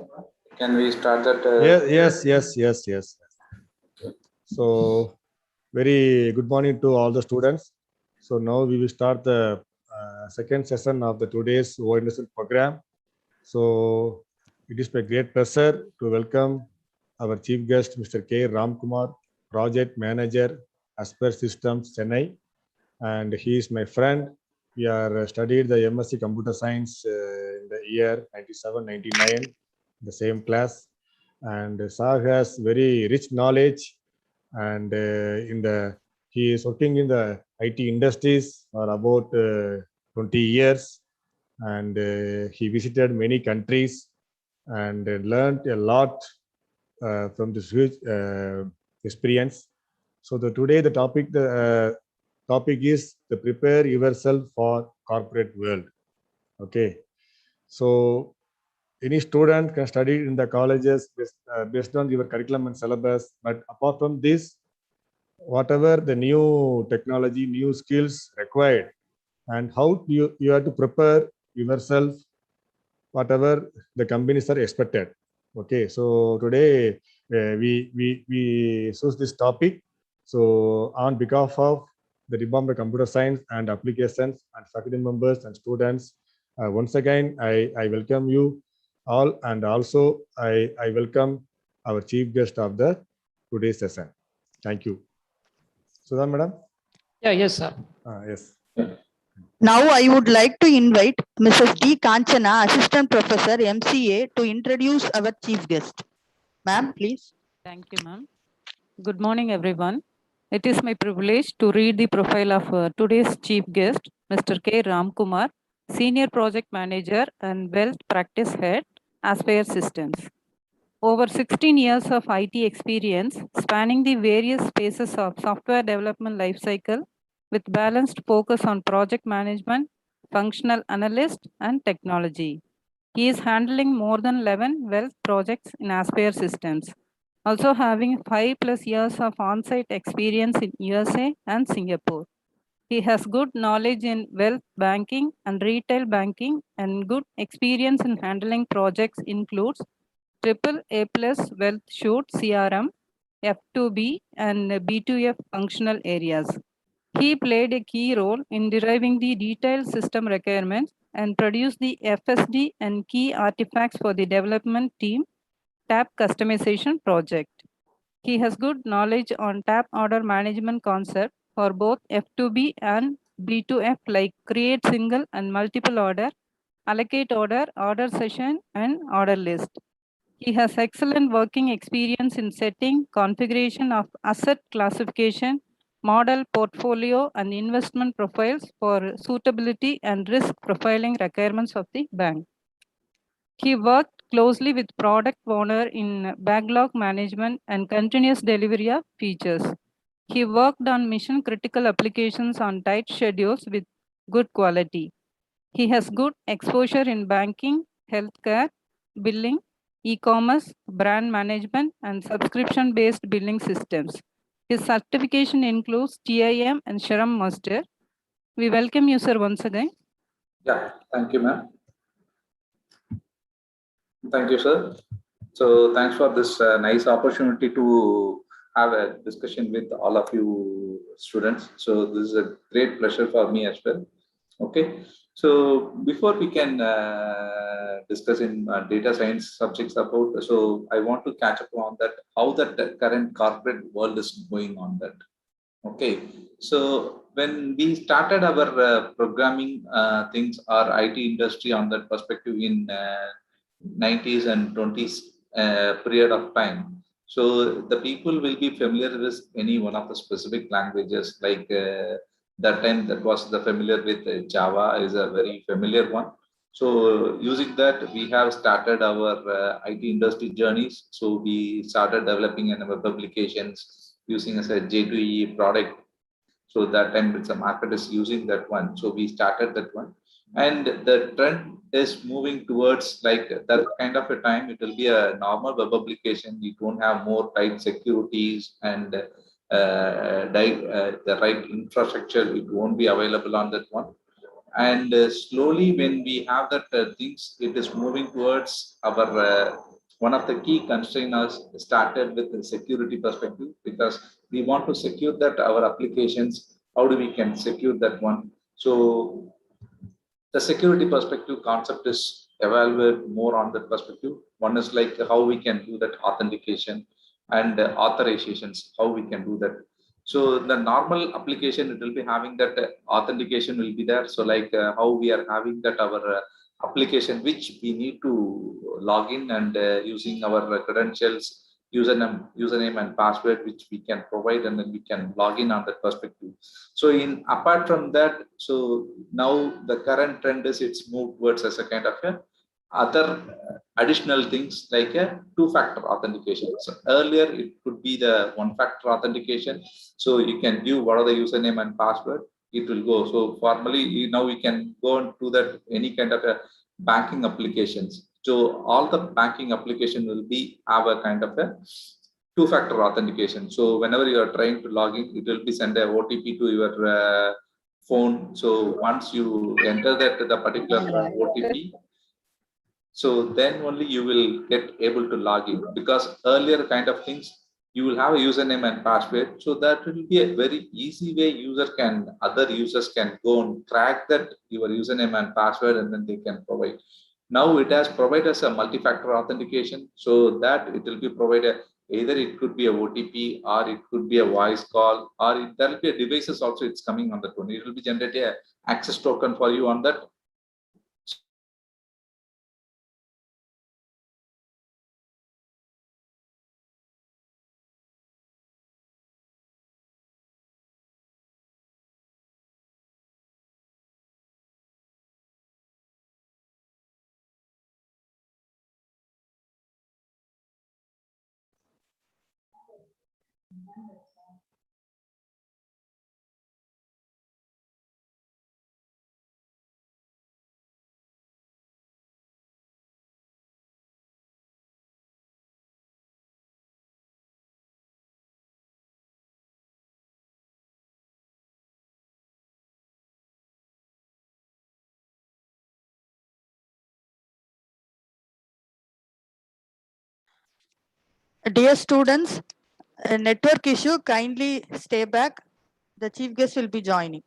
Can we start that? Yes. So very good morning to all the students. So now we will start the second session of the today's orientation program. So it is my great pleasure to welcome our chief guest, Mr. K. Ramkumar, project manager, Asper Systems, Chennai, and he is my friend. We are studied the MSc Computer Science in the year 97-99, the same class, and Sir has very rich knowledge, and he is working in the IT industries for about 20 years, and he visited many countries and learned a lot from this huge experience. So today the topic is to prepare yourself for corporate world. Okay, so any student can study in the colleges based on your curriculum and syllabus, but apart from this, whatever the new technology, new skills required, and how you have to prepare yourself, whatever the companies are expected. Okay, so today we choose this topic. So on behalf of the Department of Computer Science and Applications and faculty members and students, once again I welcome you all, and also I welcome our chief guest of the today's session. Thank you. Sudha madam? Yeah, yes, sir. Yes. Now I would like to invite Mrs. D. Kanchana, Assistant Professor, MCA, to introduce our chief guest. Ma'am, please. Thank you, ma'am. Good morning, everyone. It is my privilege to read the profile of today's chief guest, Mr. K. Ramkumar, Senior Project Manager and Wealth Practice Head, Aspire Systems. Over 16 years of IT experience spanning the various phases of software development lifecycle with balanced focus on project management, functional analyst, and technology. He is handling more than 11 wealth projects in Aspire Systems, also having 5+ years of on-site experience in USA and Singapore. He has good knowledge in wealth banking and retail banking, and good experience in handling projects includes AAA+ Wealth Suite CRM, F2B, and B2F functional areas. He played a key role in deriving the detailed system requirements and produced the FSD and key artifacts for the development team tab customization project. He has good knowledge on tab order management concept for both F2B and B2F, like create single and multiple order, allocate order, order session, and order list. He has excellent working experience in setting configuration of asset classification, model portfolio, and investment profiles for suitability and risk profiling requirements of the bank. He worked closely with product owner in backlog management and continuous delivery of features. He worked on mission critical applications on tight schedules with good quality. He has good exposure in banking, healthcare, billing, e-commerce, brand management, and subscription-based billing systems. His certification includes TIM and Shram Master. We welcome you, sir, once again. Yeah, thank you, ma'am. Thank you, sir. So thanks for this nice opportunity to have a discussion with all of you students. So this is a great pleasure for me as well. Okay. So before we can discuss in data science subjects about, so I want to catch up on that, how that the current corporate world is going on that. Okay. So when we started our programming things, our IT industry on that perspective in 90s and 20s period of time. So the people will be familiar with any one of the specific languages, like that time that was the familiar with Java is a very familiar one. So using that, we have started our IT industry journeys. So we started developing an web applications using as a J2EE product. So that time the market is using that one. So we started that one. And the trend is moving towards like that kind of a time. It will be a normal web application. You don't have more tight securities and the right infrastructure. It won't be available on that one. And slowly, when we have that things, it is moving towards our one of the key constraints started with the security perspective, because we want to secure that our applications. How do we can secure that one? So the security perspective concept is evaluated more on that perspective. One is like how we can do that authentication and authorizations, how we can do that. So the normal application, it will be having that authentication will be there. So like how we are having that our application, which we need to log in and using our credentials, username and password, which we can provide, and then we can log in on that perspective. So in apart from that, so now the current trend is it's moved towards as a kind of a other additional things like a two-factor authentication. So earlier it could be the one-factor authentication. So you can give what are the username and password, it will go. So formally now we can go and do that any kind of a banking applications. So all the banking application will be have a kind of a two-factor authentication. So whenever you are trying to log in, it will be send a OTP to your phone. So once you enter that the particular OTP, so then only you will get able to log in, because earlier kind of things you will have a username and password. So that will be a very easy way other users can go and track that your username and password, and then they can provide. Now it has provided us a multi-factor authentication, so that it will be provided, either it could be a OTP or it could be a voice call, or there will be a devices also, it's coming on that one. It will be generated a access token for you on that. Dear students, a network issue, kindly stay back. The chief guest will be joining.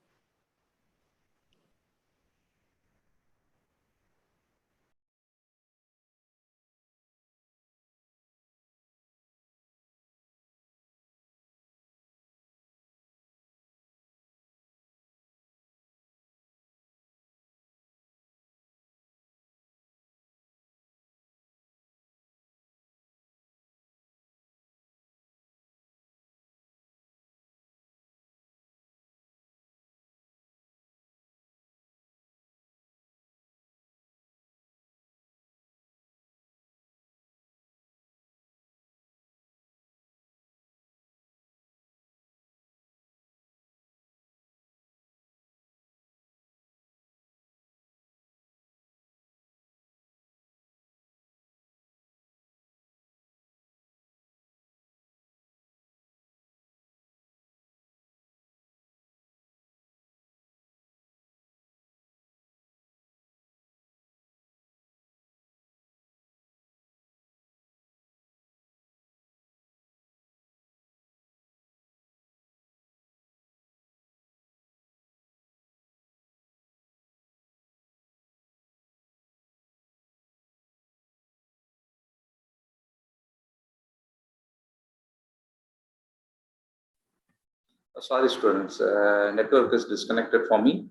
Sorry, students, network is disconnected for me.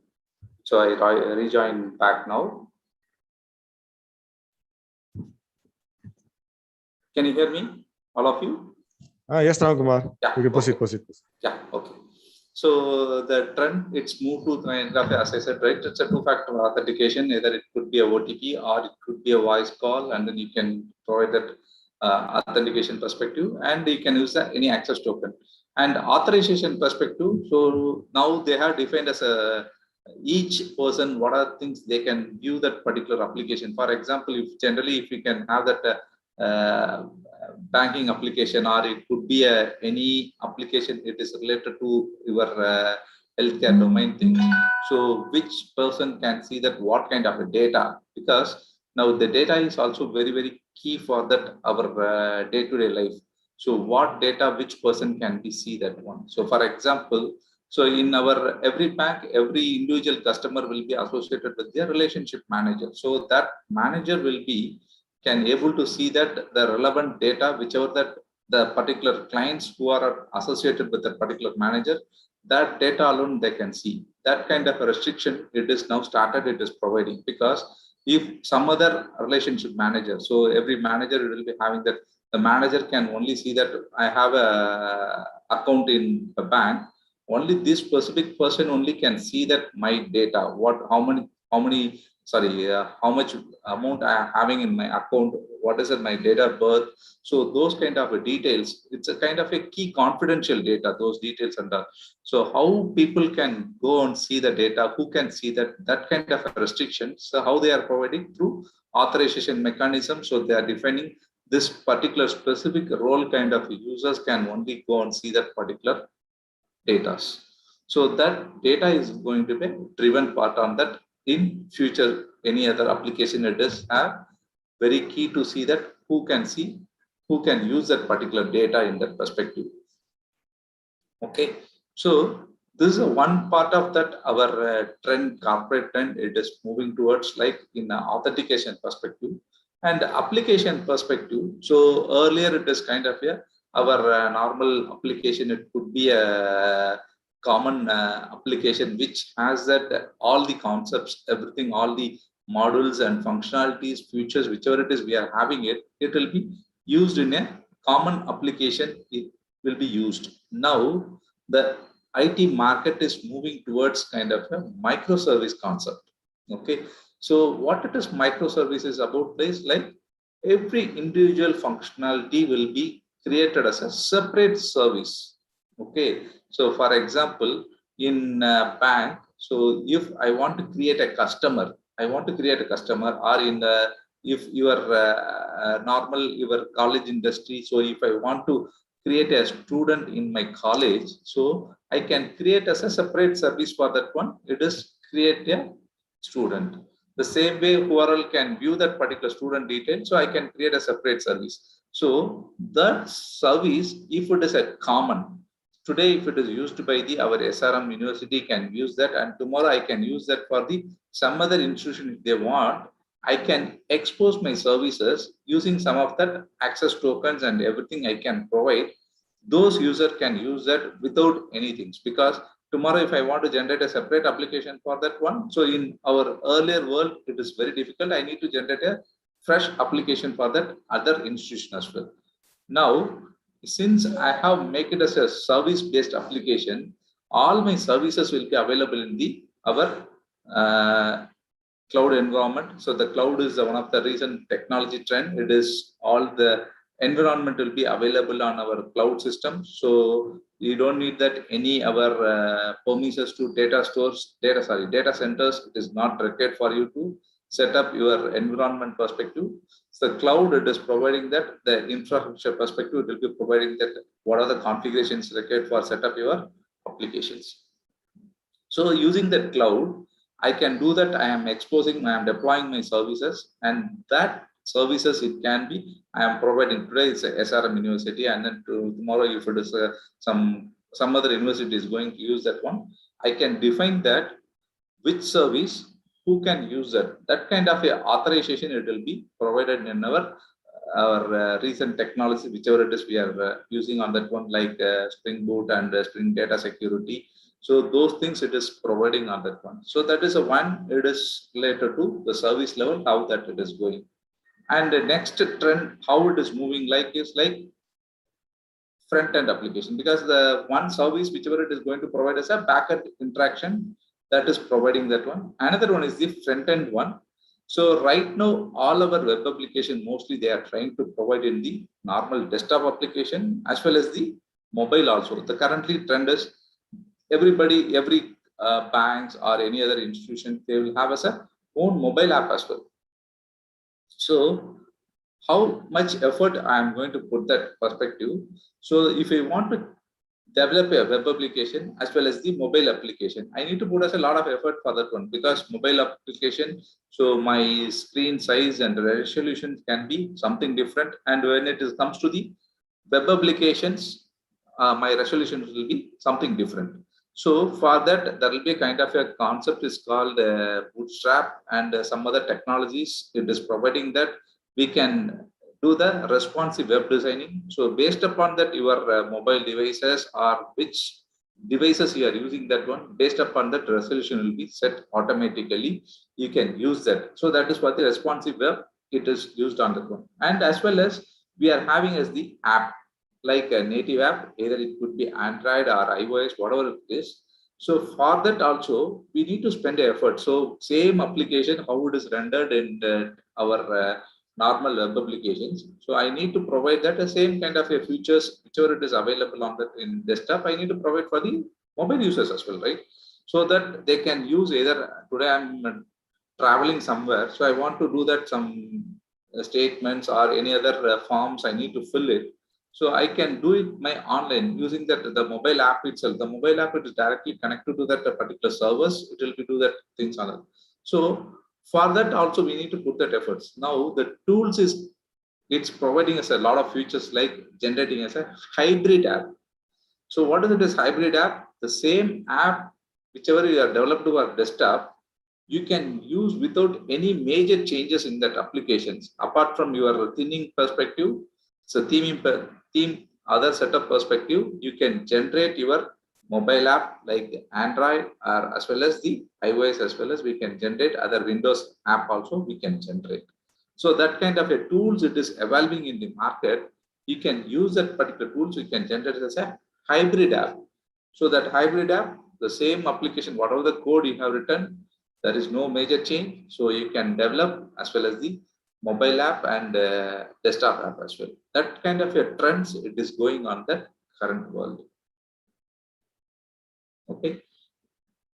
So I rejoin back now. Can you hear me, all of you? Yes, Ramkumar. Yeah, You can proceed. okay. Yeah, okay. So the trend, it's moved to kind of, as I said, right, it's a two-factor authentication. Either it could be a OTP or it could be a voice call, and then you can provide that authentication perspective, and you can use any access token. And authorization perspective, so now they have defined as a each person what are things they can view that particular application. For example, if generally if you can have that banking application, or it could be any application it is related to your healthcare domain thing. So which person can see that what kind of a data, because now the data is also very key for that our day-to-day life. So what data which person can be see that one. So for example, so in our every bank, every individual customer will be associated with their relationship manager. So that manager will be can able to see that the relevant data, whichever that the particular clients who are associated with that particular manager, that data alone they can see. That kind of a restriction it is now started, it is providing, because if some other relationship manager, so every manager will be having that, the manager can only see that I have a account in a bank, only this specific person only can see that my data, what, how many how much amount I am having in my account, what is my date of birth. So those kind of details, it's a kind of a key confidential data, those details and that. So how people can go and see the data, who can see that kind of restrictions. So how they are providing through authorization mechanism. So they are defining this particular specific role kind of users can only go and see that particular data. So that data is going to be driven part on that. In future, any other application it does have very key to see that who can see, who can use that particular data in that perspective. Okay, so this is one part of that our trend, corporate trend. It is moving towards like in authentication perspective and application perspective. So earlier it is kind of our normal application. It could be a common application which has that all the concepts, everything, all the modules and functionalities, features, whichever it is we are having it, it will be used in a common application. It will be used. Now the IT market is moving towards kind of a microservice concept. Okay, so what it is microservices about is like every individual functionality will be created as a separate service. Okay, so for example, in a bank, so if I want to create a customer, or in the if your normal your college industry, so if I want to create a student in my college, so I can create as a separate service for that one. It is create a student. The same way whoever can view that particular student detail, so I can create a separate service. So that service, if it is a common, today if it is used by the our SRM university can use that, and tomorrow I can use that for the some other institution if they want. I can expose my services using some of that access tokens and everything I can provide. Those users can use that without anything, because tomorrow if I want to generate a separate application for that one, so in our earlier world it is very difficult. I need to generate a fresh application for that other institution as well. Now, since I have make it as a service based application, all my services will be available in the our cloud environment. So the cloud is one of the recent technology trend. It is all the environment will be available on our cloud system. So you don't need that any our permissions to data centers. It is not required for you to set up your environment perspective. So the cloud, it is providing that the infrastructure perspective, it will be providing that what are the configurations required for set up your applications. So using that cloud, I can do that. I am deploying my services, and that services it can be I am providing today. It's a SRM university, and then tomorrow if it is some other university is going to use that one, I can define that which service who can use that. That kind of a authorization it will be provided in our recent technology, whichever it is we are using on that one, like Spring Boot and Spring Data Security. So those things it is providing on that one. So that is a one. It is related to the service level, how that it is going. And the next trend, how it is moving like is like front-end application, because the one service whichever it is going to provide as a backend interaction, that is providing that one. Another one is the front-end one. So right now, all our web application mostly they are trying to provide in the normal desktop application as well as the mobile also. The currently trend is every banks or any other institution, they will have as a own mobile app as well. So how much effort I am going to put that perspective. So if I want to develop a web application as well as the mobile application, I need to put as a lot of effort for that one, because mobile application, so my screen size and resolution can be something different, and when it comes to the web applications, my resolution will be something different. So for that, there will be a kind of a concept is called Bootstrap, and some other technologies. It is providing that we can do the responsive web designing. So based upon that, your mobile devices or which devices you are using that one, based upon that resolution will be set automatically. You can use that. So that is what the responsive web it is used on that one. And as well as we are having as the app, like a native app, either it could be Android or iOS, whatever it is. So for that also, we need to spend effort. So same application, how it is rendered in our normal web applications. So I need to provide that the same kind of a features, whichever it is available on that in desktop, I need to provide for the mobile users as well, right? So that they can use either, today I'm traveling somewhere, so I want to do that some statements or any other forms I need to fill it. So I can do it my online using that the mobile app itself. The mobile app is directly connected to that particular service. It will be do that things on it. So for that also we need to put that efforts. Now the tools it's providing us a lot of features like generating as a hybrid app. So what is it is hybrid app? The same app, whichever you have developed to our desktop, you can use without any major changes in that applications. Apart from your theming perspective, so theme other setup perspective, you can generate your mobile app like Android or as well as the iOS, as well as we can generate other Windows app also we can generate. So that kind of a tools it is evolving in the market. You can use that particular tools, you can generate it as a hybrid app. So that hybrid app, the same application, whatever the code you have written, there is no major change. So you can develop as well as the mobile app and desktop app as well. That kind of a trends it is going on the current world. Okay.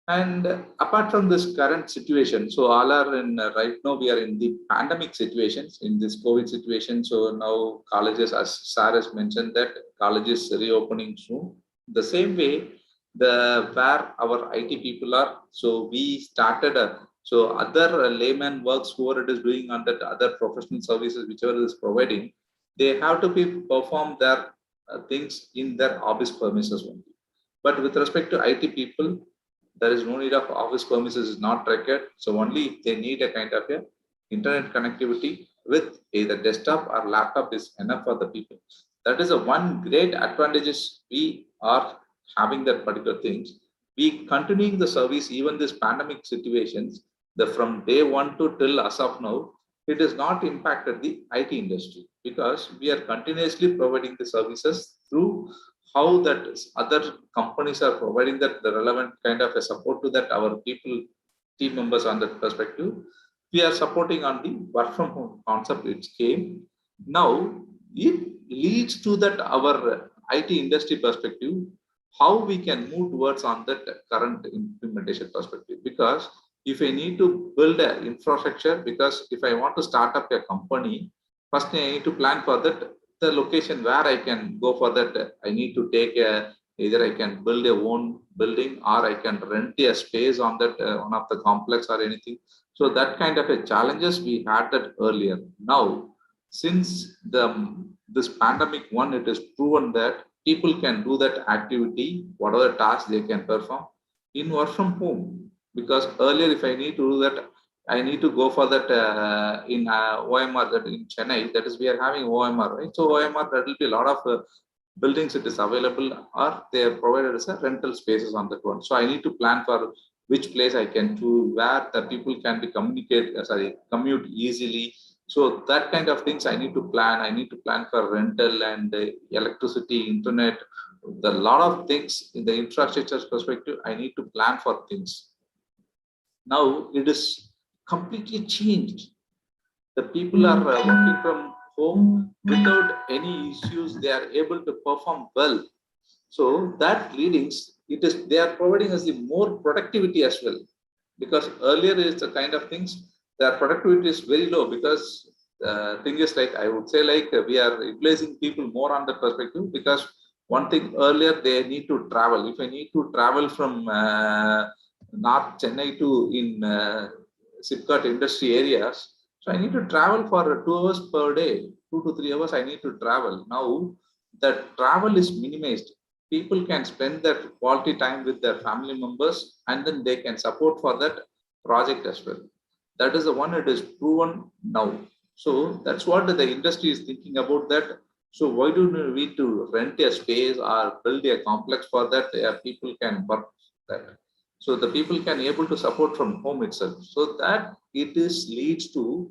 And apart from this current situation, so all are in right now we are in the pandemic situations, in this COVID situation. So now colleges, as Sarah has mentioned, that colleges reopening soon. The same way, where our IT people are. So we started so other layman works, whoever it is doing on that other professional services, whichever is providing, they have to be perform their things in their office premises only. But with respect to IT people, there is no need of office premises is not required. So only they need a kind of a internet connectivity with either desktop or laptop is enough for the people. That is a one great advantages we are having that particular things. We continuing the service even this pandemic situations, the from day one to till as of now, it has not impacted the IT industry because we are continuously providing the services through how that other companies are providing that the relevant kind of a support to that our people, team members on that perspective. We are supporting on the work from home concept it came. Now it leads to that our IT industry perspective, how we can move towards on that current implementation perspective. Because if I need to build an infrastructure, because if I want to start up a company, first I need to plan for that the location where I can go for that. I need to take either I can build a own building or I can rent a space on that one of the complex or anything. So that kind of a challenges we had that earlier. Now, since this pandemic one, it is proven that people can do that activity, whatever task they can perform in work from home. Because earlier, if I need to do that, I need to go for that in OMR, that in Chennai, that is we are having OMR, right? So OMR, there will be a lot of buildings it is available or they are provided as a rental spaces on that one. So I need to plan for which place I can choose, where the people can be commute easily. So that kind of things I need to plan. I need to plan for rental and electricity, internet, the lot of things in the infrastructure perspective, I need to plan for things. Now it is completely changed. The people are working from home without any issues. They are able to perform well. So that leadings, they are providing us the more productivity as well. Because earlier is the kind of things, their productivity is very low because the thing is like, I would say like we are replacing people more on that perspective because one thing earlier they need to travel. If I need to travel from North Chennai to in Sipcat industry areas, so I need to travel for 2 hours per day, 2 to 3 hours I need to travel. Now that travel is minimized. People can spend that quality time with their family members and then they can support for that project as well. That is the one it is proven now. So that's what the industry is thinking about that. So why do we need to rent a space or build a complex for that people can work that. So the people can able to support from home itself. So that it is leads to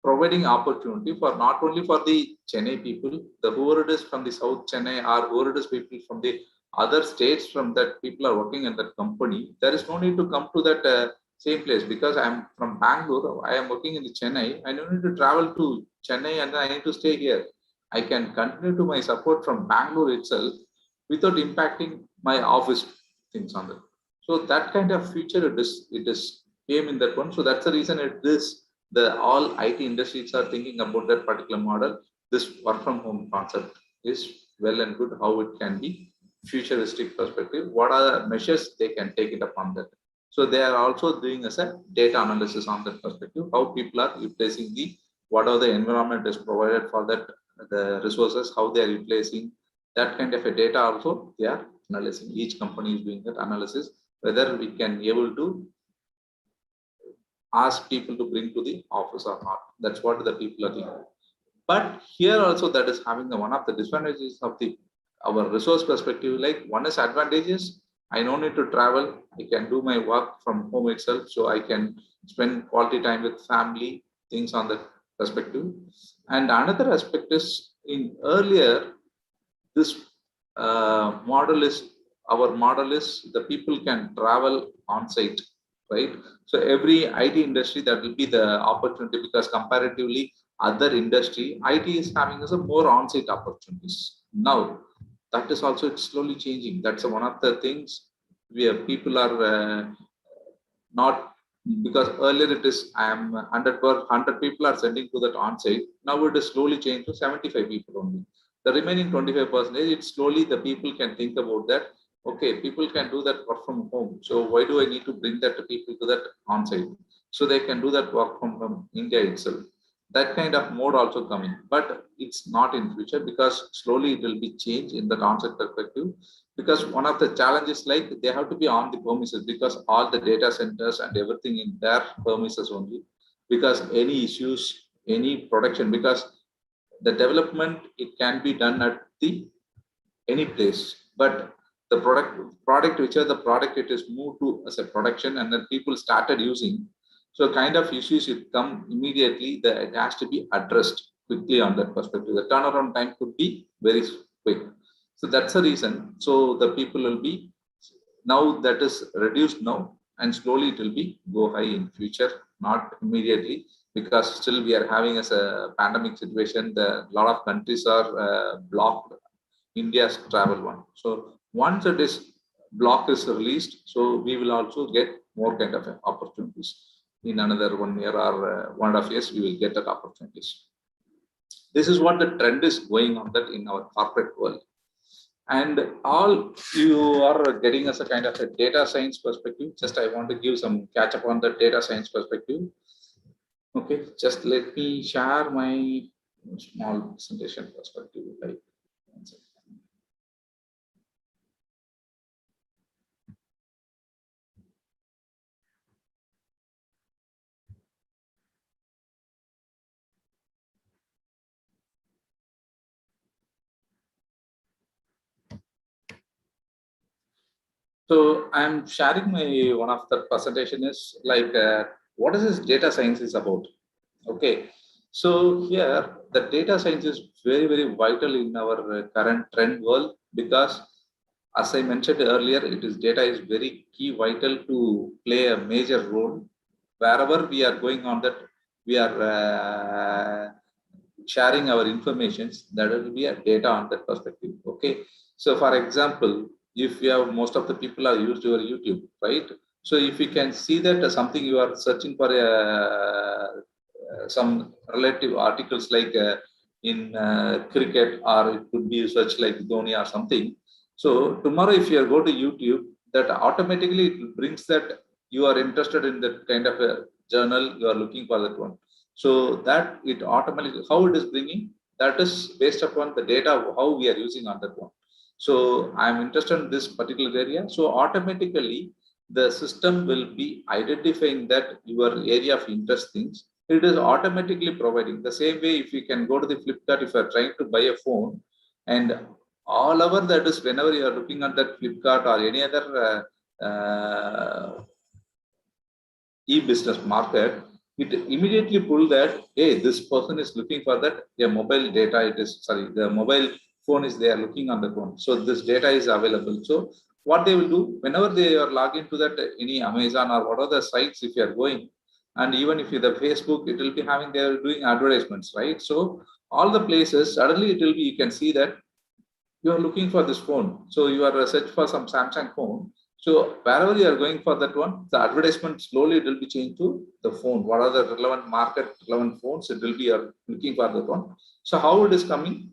providing opportunity for not only for the Chennai people, the whoever it is from the South Chennai or whoever it is people from the other states from that people are working in that company. There is no need to come to that same place because I am from Bangalore. I am working in the Chennai. I don't need to travel to Chennai and I need to stay here. I can continue to my support from Bangalore itself without impacting my office things on that. So that kind of feature it is came in that one. So that's the reason it is the all IT industries are thinking about that particular model. This work from home concept is well and good how it can be futuristic perspective. What are the measures they can take it upon that? So they are also doing as a data analysis on that perspective, how people are replacing the what are the environment is provided for that the resources, how they are replacing That kind of a data also they are analyzing. Each company is doing that analysis, whether we can able to ask people to bring to the office or not. That's what the people are doing. But here also that is having one of the disadvantages of our resource perspective. Like, one is advantages. I don't need to travel. I can do my work from home itself. So I can spend quality time with family, things on that perspective. And another aspect is, in earlier, this model is the people can travel on site, right? So every IT industry, that will be the opportunity, because comparatively other industry, IT is having some more on-site opportunities. Now that is also, it's slowly changing. That's one of the things where people are not, because earlier it is I am 100 people are sending to that on-site. Now it is slowly changed to 75 people only. The remaining 25%, it's slowly the people can think about that. Okay, people can do that work from home. So why do I need to bring that to people to that on-site? So they can do that work from India itself. That kind of mode also coming, but it's not in future, because slowly it will be changed in that on-site perspective. Because one of the challenges, like, they have to be on the premises, because all the data centers and everything in their premises only. Because any issues, any production, because the development, it can be done at the any place, but the product whichever the product, it is moved to as a production, and then people started using. So kind of issues it come immediately, that it has to be addressed quickly on that perspective. The turnaround time could be very quick. So that's the reason. So the people will be, now that is reduced now, and slowly it will be go high in future, not immediately, because still we are having as a pandemic situation. The lot of countries are blocked India's travel one. So once it is block is released, so we will also get more kind of opportunities. In another 1 year or 1.5 years, we will get that opportunities. This is what the trend is going on that in our corporate world. And all you are getting as a kind of a data science perspective. Just I want to give some catch up on the data science perspective. Okay, just let me share my small presentation perspective. Like, one second. So I'm sharing my one of the presentation is like what is this data science is about. Okay, so here the data science is very, very vital in our current trend world, because as I mentioned earlier, it is data is very key, vital to play a major role. Wherever we are going on that, we are sharing our informations, that will be a data on that perspective. Okay, so for example, if you have, most of the people are used your YouTube, right? So if you can see that something you are searching for some relative articles, like in cricket, or it could be such like Dhoni or something. So tomorrow, if you go to YouTube, that automatically it brings that you are interested in that kind of a journal, you are looking for that one. So that it automatically, how it is bringing, that is based upon the data, how we are using on that one. So I'm interested in this particular area. So automatically the system will be identifying that your area of interest things. It is automatically providing. The same way, if you can go to the Flipkart, if you are trying to buy a phone, and all over that is, whenever you are looking at that Flipkart or any other e-business market, it immediately pull that, hey, this person is looking for that, their mobile data, it is, sorry, the mobile phone is, they are looking on the phone. So this data is available. So what they will do, whenever they are logged into that any Amazon or what are the sites, if you are going, and even if you the Facebook, it will be having, they are doing advertisements, right? So all the places, suddenly it will be, you can see that you are looking for this phone. So you are search for some Samsung phone. So wherever you are going for that one, the advertisement slowly it will be changed to the phone. What are the relevant market, relevant phones? It will be looking for that one. So how it is coming?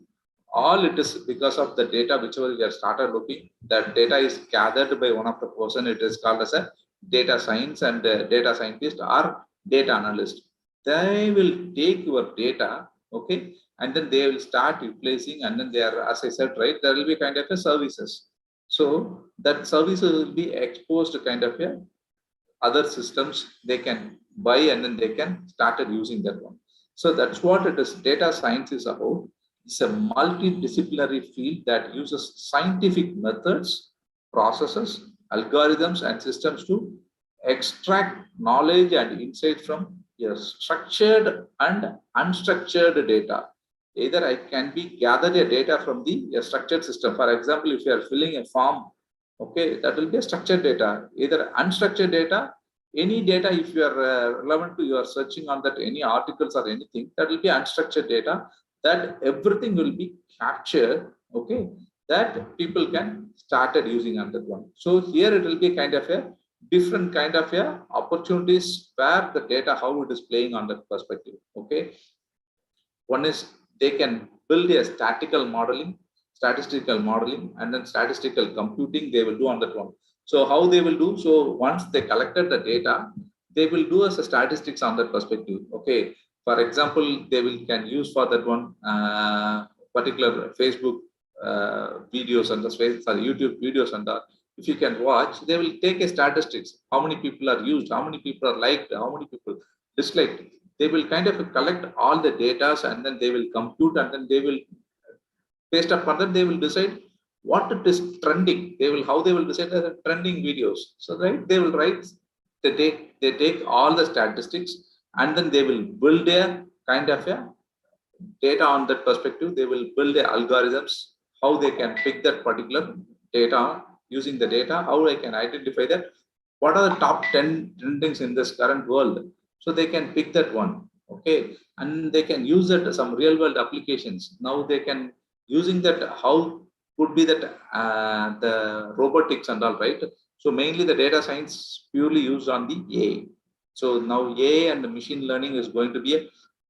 All it is because of the data whichever we have started looking. That data is gathered by one of the person. It is called as a data science and data scientist or data analyst. They will take your data Okay, and then they will start replacing, and then they are, as I said, right, there will be kind of a services. So that services will be exposed to kind of a other systems they can buy, and then they can started using that one. So that's what it is. Data science is about. It's a multidisciplinary field that uses scientific methods, processes, algorithms, and systems to extract knowledge and insight from structured and unstructured data. Either I can be gathered a data from the structured system. For example, if you are filling a form, okay, that will be a structured data. Either unstructured data, any data, if you are relevant to, you are searching on that, any articles or anything, that will be unstructured data, that everything will be captured, okay, that people can started using on that one. So here it will be kind of a different kind of a opportunities where the data, how it is playing on that perspective, okay. One is they can build a statistical modeling, and then statistical computing they will do on that one. So how they will do? So once they collected the data, they will do as a statistics on that perspective. Okay. For example, they will can use for that one particular Facebook videos and the YouTube videos and that. If you can watch, they will take a statistics. How many people are used? How many people are liked? How many people disliked? They will kind of collect all the data, and then they will compute, and then they will, based upon that, they will decide what it is trending. How they will decide the trending videos. So right, they will write, they take all the statistics, and then they will build a kind of a data on that perspective. They will build the algorithms, how they can pick that particular data, using the data, how I can identify that, what are the top 10 trendings in this current world. So they can pick that one, okay, and they can use it some real world applications. Now they can using that, how could be that the robotics and all, right? So mainly the data science purely used on the AI. So now AI and the machine learning is going to be a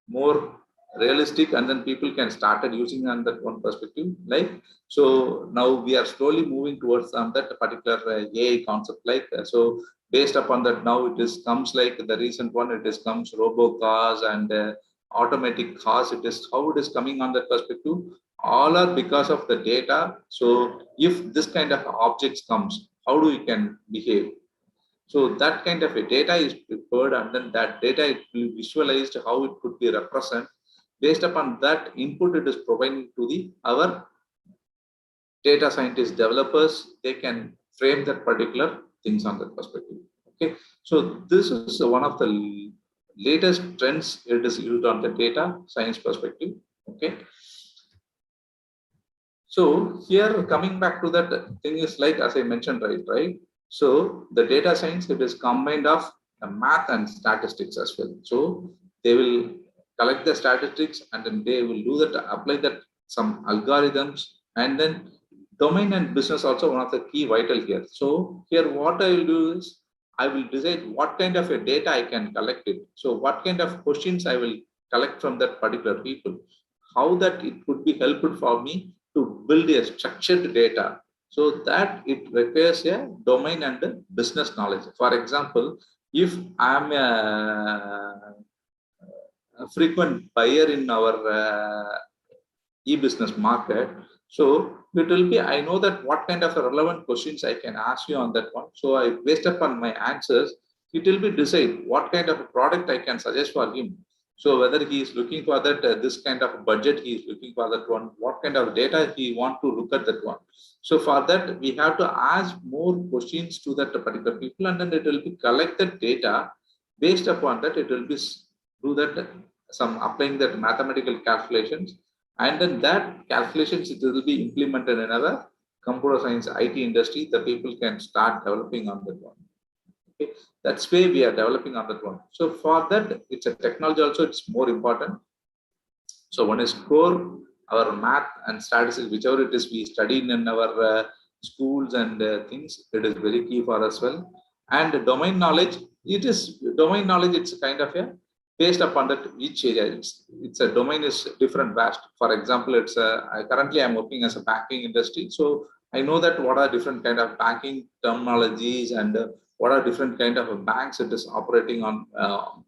more realistic, and then people can started using on that one perspective. Like, so now we are slowly moving towards that particular AI concept. Like, so based upon that, now it is comes like the recent one, it is comes robo cars and automatic cars. It is how it is coming on that perspective. All are because of the data. So if this kind of objects comes, how do we can behave? So that kind of a data is prepared, and then that data it will be visualized, how it could be represented. Based upon that input, it is providing to the our data scientist developers. They can frame that particular things on that perspective. Okay, so this is one of the latest trends. It is used on the data science perspective. Okay. So here coming back to that thing is like, as I mentioned, right? So the data science, it is combined of math and statistics as well. So they will collect the statistics, and then they will do that, apply that some algorithms, and then domain and business also one of the key vital here. So here what I will do is I will decide what kind of a data I can collect it. So what kind of questions I will collect from that particular people, how that it could be helpful for me to build a structured data. So that it requires a domain and a business knowledge. For example, if I am a frequent buyer in our e-business market, so it will be, I know that what kind of relevant questions I can ask you on that one. So I, based upon my answers, it will be decide what kind of a product I can suggest for him. So whether he is looking for that this kind of budget, he is looking for that one, what kind of data he want to look at that one. So for that, we have to ask more questions to that particular people, and then it will be collect that data. Based upon that, it will be do that some applying that mathematical calculations, and then that calculations, it will be implemented in our computer science IT industry. The people can start developing on that one. Okay, that's why we are developing on that one. So for that, it's a technology also, it's more important. So one is core, our math and statistics, whichever it is we studied in our schools and things, it is very key for us well. And domain knowledge, it is domain knowledge, it's kind of a based upon that each area, it's a domain is different vast. For example, it's currently I'm working as a banking industry, so I know that what are different kind of banking terminologies, and what are different kind of banks it is operating on,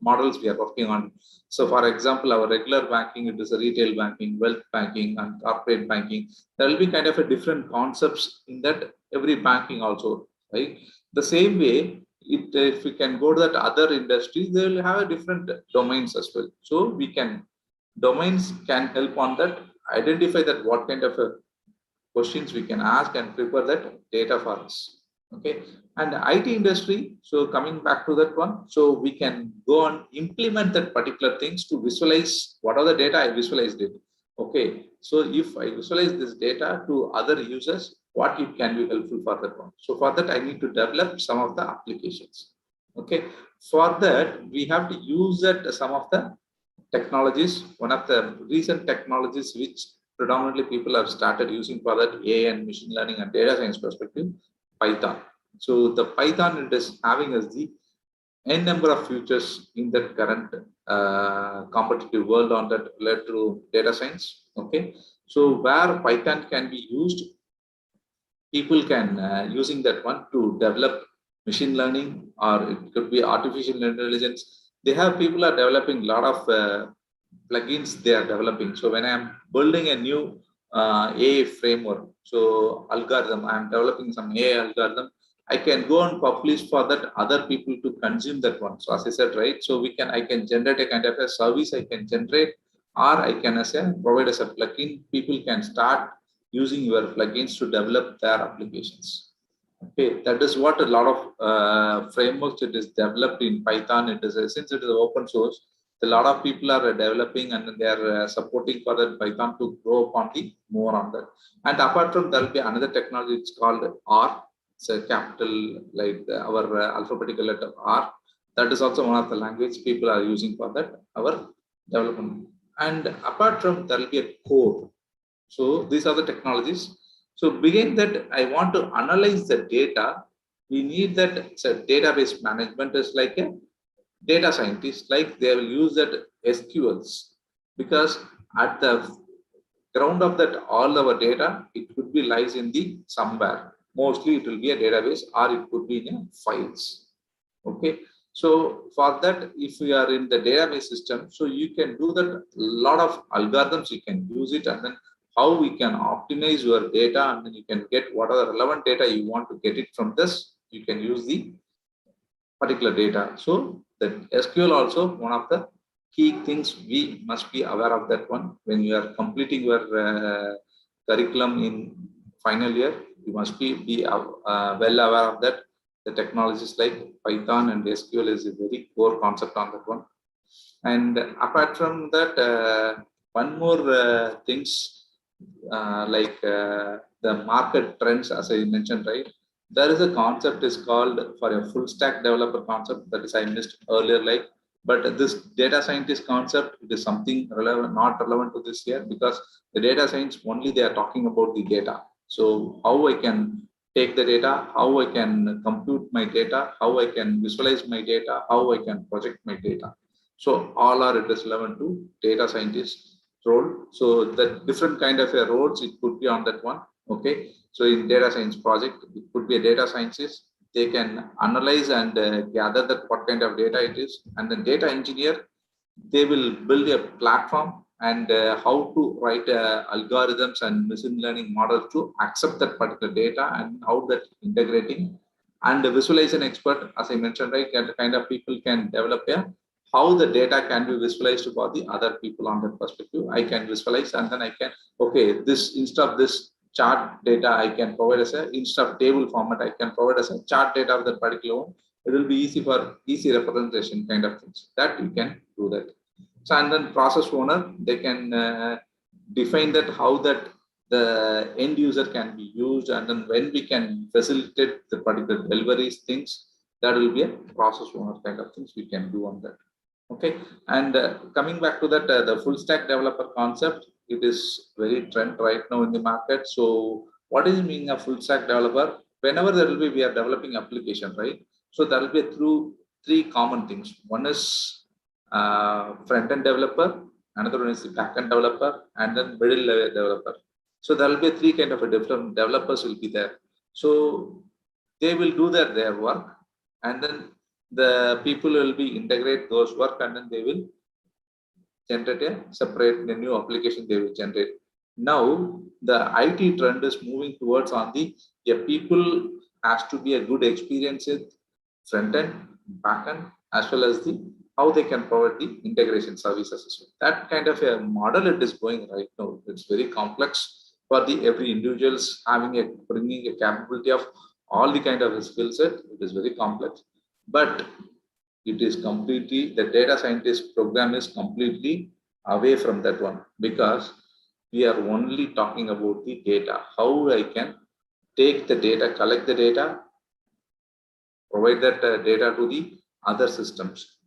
models we are working on. So for example, our regular banking, it is a retail banking, wealth banking, and corporate banking. There will be kind of a different concepts in that every banking also, right? The same way, if we can go to that other industries, they will have a different domains as well. So we can, domains can help on that, identify that what kind of questions we can ask and prepare that data for us. Okay, and IT industry, so coming back to that one, so we can go and implement that particular things to visualize what are the data I visualized it. Okay, so if I visualize this data to other users, what it can be helpful for that one. So for that, I need to develop some of the applications. Okay, for that, we have to use that some of the technologies. One of the recent technologies which predominantly people have started using for that AI and machine learning and data science perspective, Python. So the Python, it is having as the n number of features in that current competitive world on that related to data science. Okay, so where Python can be used, people can using that one to develop machine learning, or it could be artificial intelligence. They have, people are developing a lot of plugins they are developing. So when I am building a new AI framework, so algorithm, I am developing some AI algorithm, I can go and publish for that other people to consume that one. So as I said, right, so I can generate a kind of a service I can generate, or I can provide as a plugin. People can start using your plugins to develop their applications. Okay, that is what a lot of frameworks it is developed in Python. It is since it is open source, a lot of people are developing and they are supporting for that Python to grow upon the more on that. And apart from, there will be another technology. It's called R. It's a capital like our alphabetical letter R. That is also one of the language people are using for that our development. And apart from, there will be a code. So these are the technologies. So begin that I want to analyze the data. We need that database management is like a data scientist, like they will use that SQLs, because at the ground of that all our data, it could be lies in the somewhere. Mostly it will be a database, or it could be in a files. Okay, so for that, if we are in the database system, so you can do that lot of algorithms, you can use it, and then how we can optimize your data, and then you can get what are the relevant data you want to get it from this, you can use the particular data. So that SQL also one of the key things we must be aware of that one. When you are completing your curriculum in final year, you must be well aware of that. The technologies like Python and SQL is a very core concept on that one. And apart from that, one more things like the market trends, as I mentioned, right? There is a concept is called for a full stack developer concept, that is I missed earlier, like, but this data scientist concept, it is something relevant, not relevant to this year, because the data science only they are talking about the data. So how I can take the data, how I can compute my data, how I can visualize my data, how I can project my data. So all are it is relevant to data scientist role. So the different kind of roles it could be on that one. Okay, so in data science project, it could be a data scientist. They can analyze and gather that what kind of data it is, and then data engineer, they will build a platform and how to write algorithms and machine learning models to accept that particular data and how that integrating. And the visualization expert, as I mentioned, right, kind of people can develop how the data can be visualized for the other people on that perspective. I can visualize, and then I can, okay, this instead of this chart data, I can provide as a instead of table format, I can provide as a chart data of that particular one. It will be easy for easy representation kind of things that you can do that. So, and then process owner, they can define that how that the end user can be used, and then when we can facilitate the particular deliveries things, that will be a process owner kind of things we can do on that. Okay, and coming back to that, the full stack developer concept, it is very trend right now in the market. So what is meaning a full stack developer? Whenever there will be, we are developing application, right? So there will be through three common things. One is front-end developer, another one is the back-end developer, and then middle level developer. So there will be three kind of a different developers will be there. So they will do their work, and then the people will be integrate those work, and then they will generate a separate the new application they will generate. Now the IT trend is moving towards on the people has to be a good experience with front end, back end, as well as the how they can provide the integration services as well. That kind of a model it is going right now. It's very complex for the every individuals having a bringing a capability of all the kind of skill set. It is very complex, but it is completely the data scientist program is completely away from that one, because we are only talking about the data, how I can take the data, collect the data, provide that data to the other systems.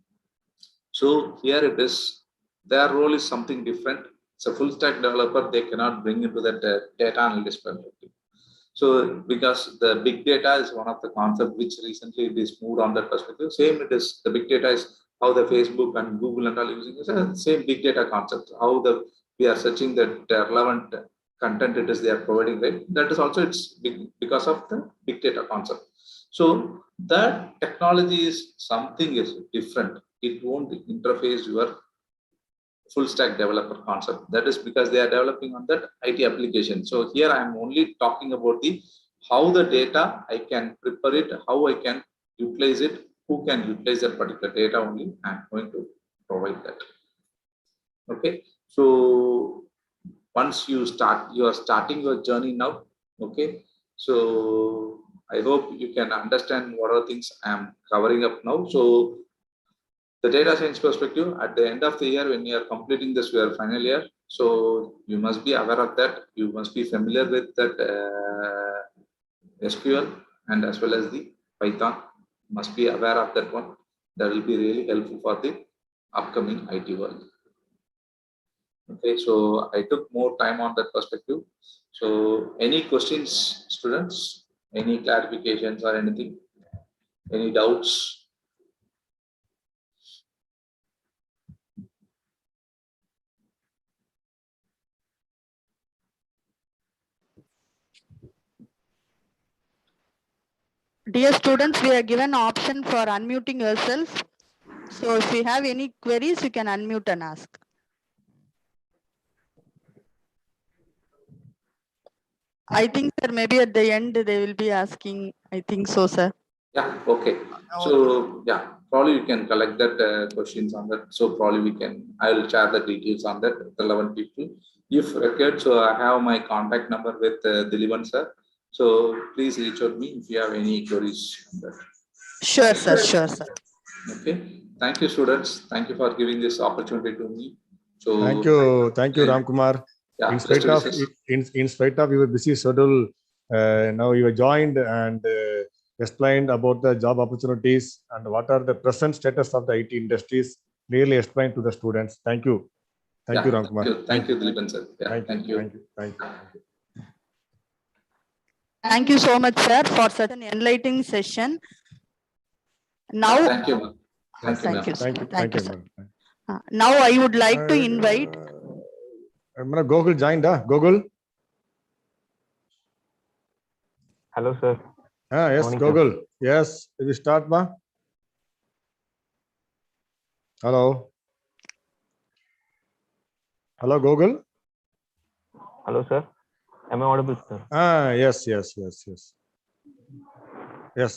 So here it is, their role is something different. It's a full stack developer, they cannot bring into that data analyst perspective. So because the big data is one of the concepts which recently it is moved on that perspective. Same it is, the big data is how the Facebook and Google and all using the same big data concept. How we are searching the relevant content it is they are providing, right? That is also it's big because of the big data concept. So that technology is something is different. It won't interface your full stack developer concept. That is because they are developing on that IT application. So here I am only talking about the how the data I can prepare it, how I can utilize it, who can utilize that particular data only. I'm going to provide that. Okay. So once you are starting your journey now. Okay. So I hope you can understand what are things I am covering up now. So the data science perspective, at the end of the year, when you are completing this your final year, so you must be aware of that. You must be familiar with that SQL and as well as the Python. Must be aware of that one. That will be really helpful for the upcoming IT world. Okay, so I took more time on that perspective. So any questions, students? Any clarifications or anything? Any doubts? Dear students, we are given option for unmuting yourself. So if you have any queries, you can unmute and ask. I think, sir, maybe at the end they will be asking. I think so, sir. Yeah, okay. So yeah, probably you can collect that questions on that. So probably I will share the details on that relevant people. If required, so I have my contact number with Dilivan sir. So please reach out me if you have any queries on that. Sure, sir. Sure, sir. Okay. Thank you, students. Thank you for giving this opportunity to me. So thank you, Ramkumar. Yeah, in spite of your busy schedule, now you have joined and explained about the job opportunities and what are the present status of the IT industries. Really explained to the students. Thank you. Thank you, Ramkumar. Thank you, Dilipan sir. Yeah, thank you. Thank you so much, sir, for such an enlightening session. Now, thank you, ma'am. Thank you, sir. Ma'am. Now I would like to invite. Google joined, Google. Hello, sir. Yes, Morning, Google. sir. Yes, we start, ma. Hello. Hello, Google. Hello, sir. Am I audible, sir? Yes. Yes,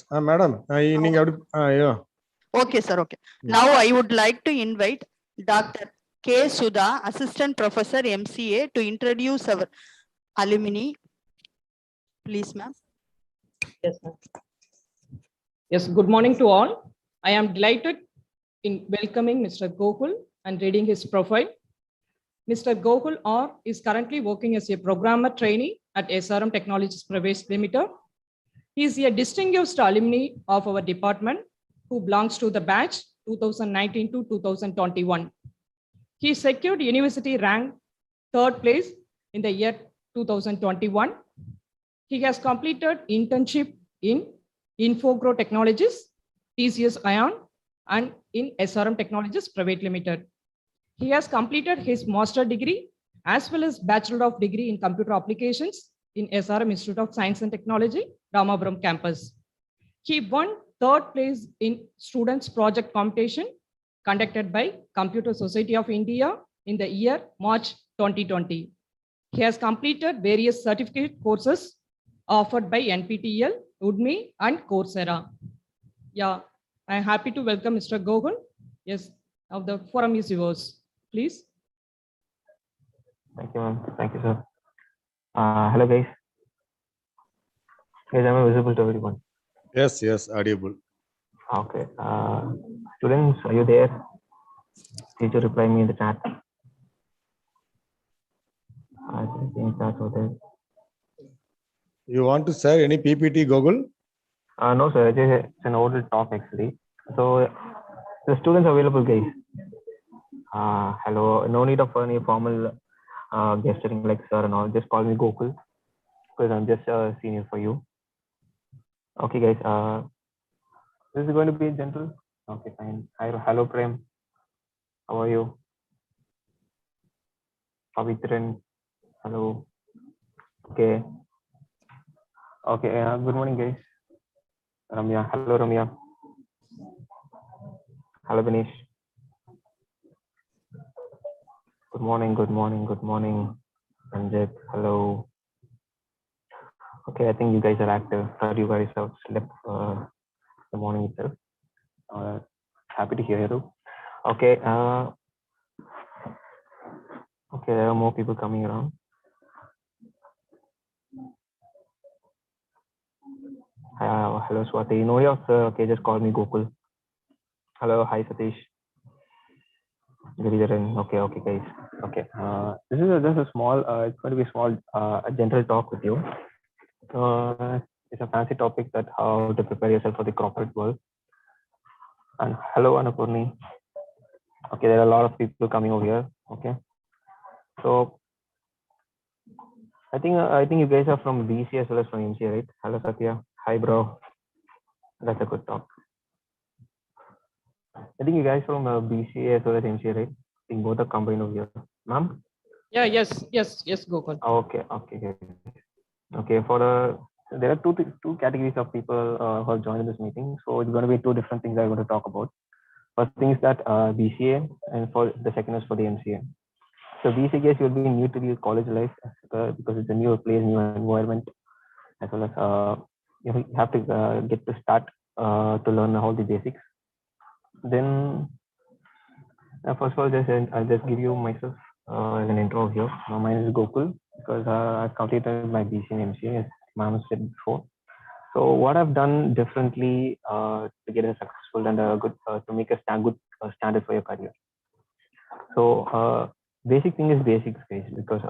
madam. Yeah. Okay, sir. Okay. Now I would like to invite Dr. K. Sudha, Assistant Professor MCA, to introduce our alumni. Please, ma'am. Yes, ma'am. Yes, good morning to all. I am delighted in welcoming Mr. Gokul and reading his profile. Mr. Gokul R is currently working as a programmer trainee at SRM Technologies Private Limited. He is a distinguished alumni of our department who belongs to the batch 2019 to 2021. He secured university rank 3rd place in the year 2021. He has completed internship in Infogro Technologies, TCS Ion, and in SRM Technologies Private Limited. He has completed his master degree as well as Bachelor of Degree in Computer Applications in SRM Institute of Science and Technology, Ramapuram campus. He won third place in students project competition conducted by Computer Society of India in the year March 2020. He has completed various certificate courses offered by NPTEL, Udemy, and Coursera. Yeah, I'm happy to welcome Mr. Gokul. Yes, now the forum is yours, please. Thank you, ma'am. Thank you, sir. Hello, guys. Guys, am I visible to everyone? Yes, yes, audible. Okay. Students, are you there? Teacher, reply me in the chat. I think that's what it is. You want to share any PPT, Google? No, sir. It's an oral talk actually. So the students available, guys. Hello. No need of any formal gesturing like sir and all. Just call me Gokul because I'm just a senior for you. Okay, guys. This is going to be gentle. Okay, fine. Hi, hello, Prem. How are you? Pavitran. Hello. Okay. Okay. Good morning, guys. Ramya. Hello, Ramya. Hello, Ganesh. Good morning. Good morning. Good morning. Ranjit. Hello. Okay, I think you guys are active. Thought you guys have slept the morning itself. Happy to hear you. Okay. Okay, there are more people coming around. Hello, Swati. No, okay, just call me Gokul. Hello, hi, Satish. Giridharan. Okay, guys. Okay. This is just a small. It's going to be a small, a general talk with you. It's a fancy topic that how to prepare yourself for the corporate world. And hello, Annapurni. Okay, there are a lot of people coming over here. Okay. So I think you guys are from BCA as well as from MCA, right? Hello, Satya. Hi, bro. That's a good talk. I think you guys from BCA as well as MCA, right? I think both are combined over here. Ma'am? Yeah, yes, Gokul. Okay. Okay. There are two categories of people who have joined this meeting. So it's going to be two different things I'm going to talk about. First thing is that BCA, and for the second is for the MCA. So BCA, you'll be new to the college life because it's a new place, new environment, as well as you have to get to start to learn all the basics. Then first of all, I'll just give you myself as an intro here. My name is Gokul because I've completed my BCA and MCA, as Ma'am said before. So what I've done differently to get a successful and a good to make a good standard for your career. So basic thing is basics, guys, because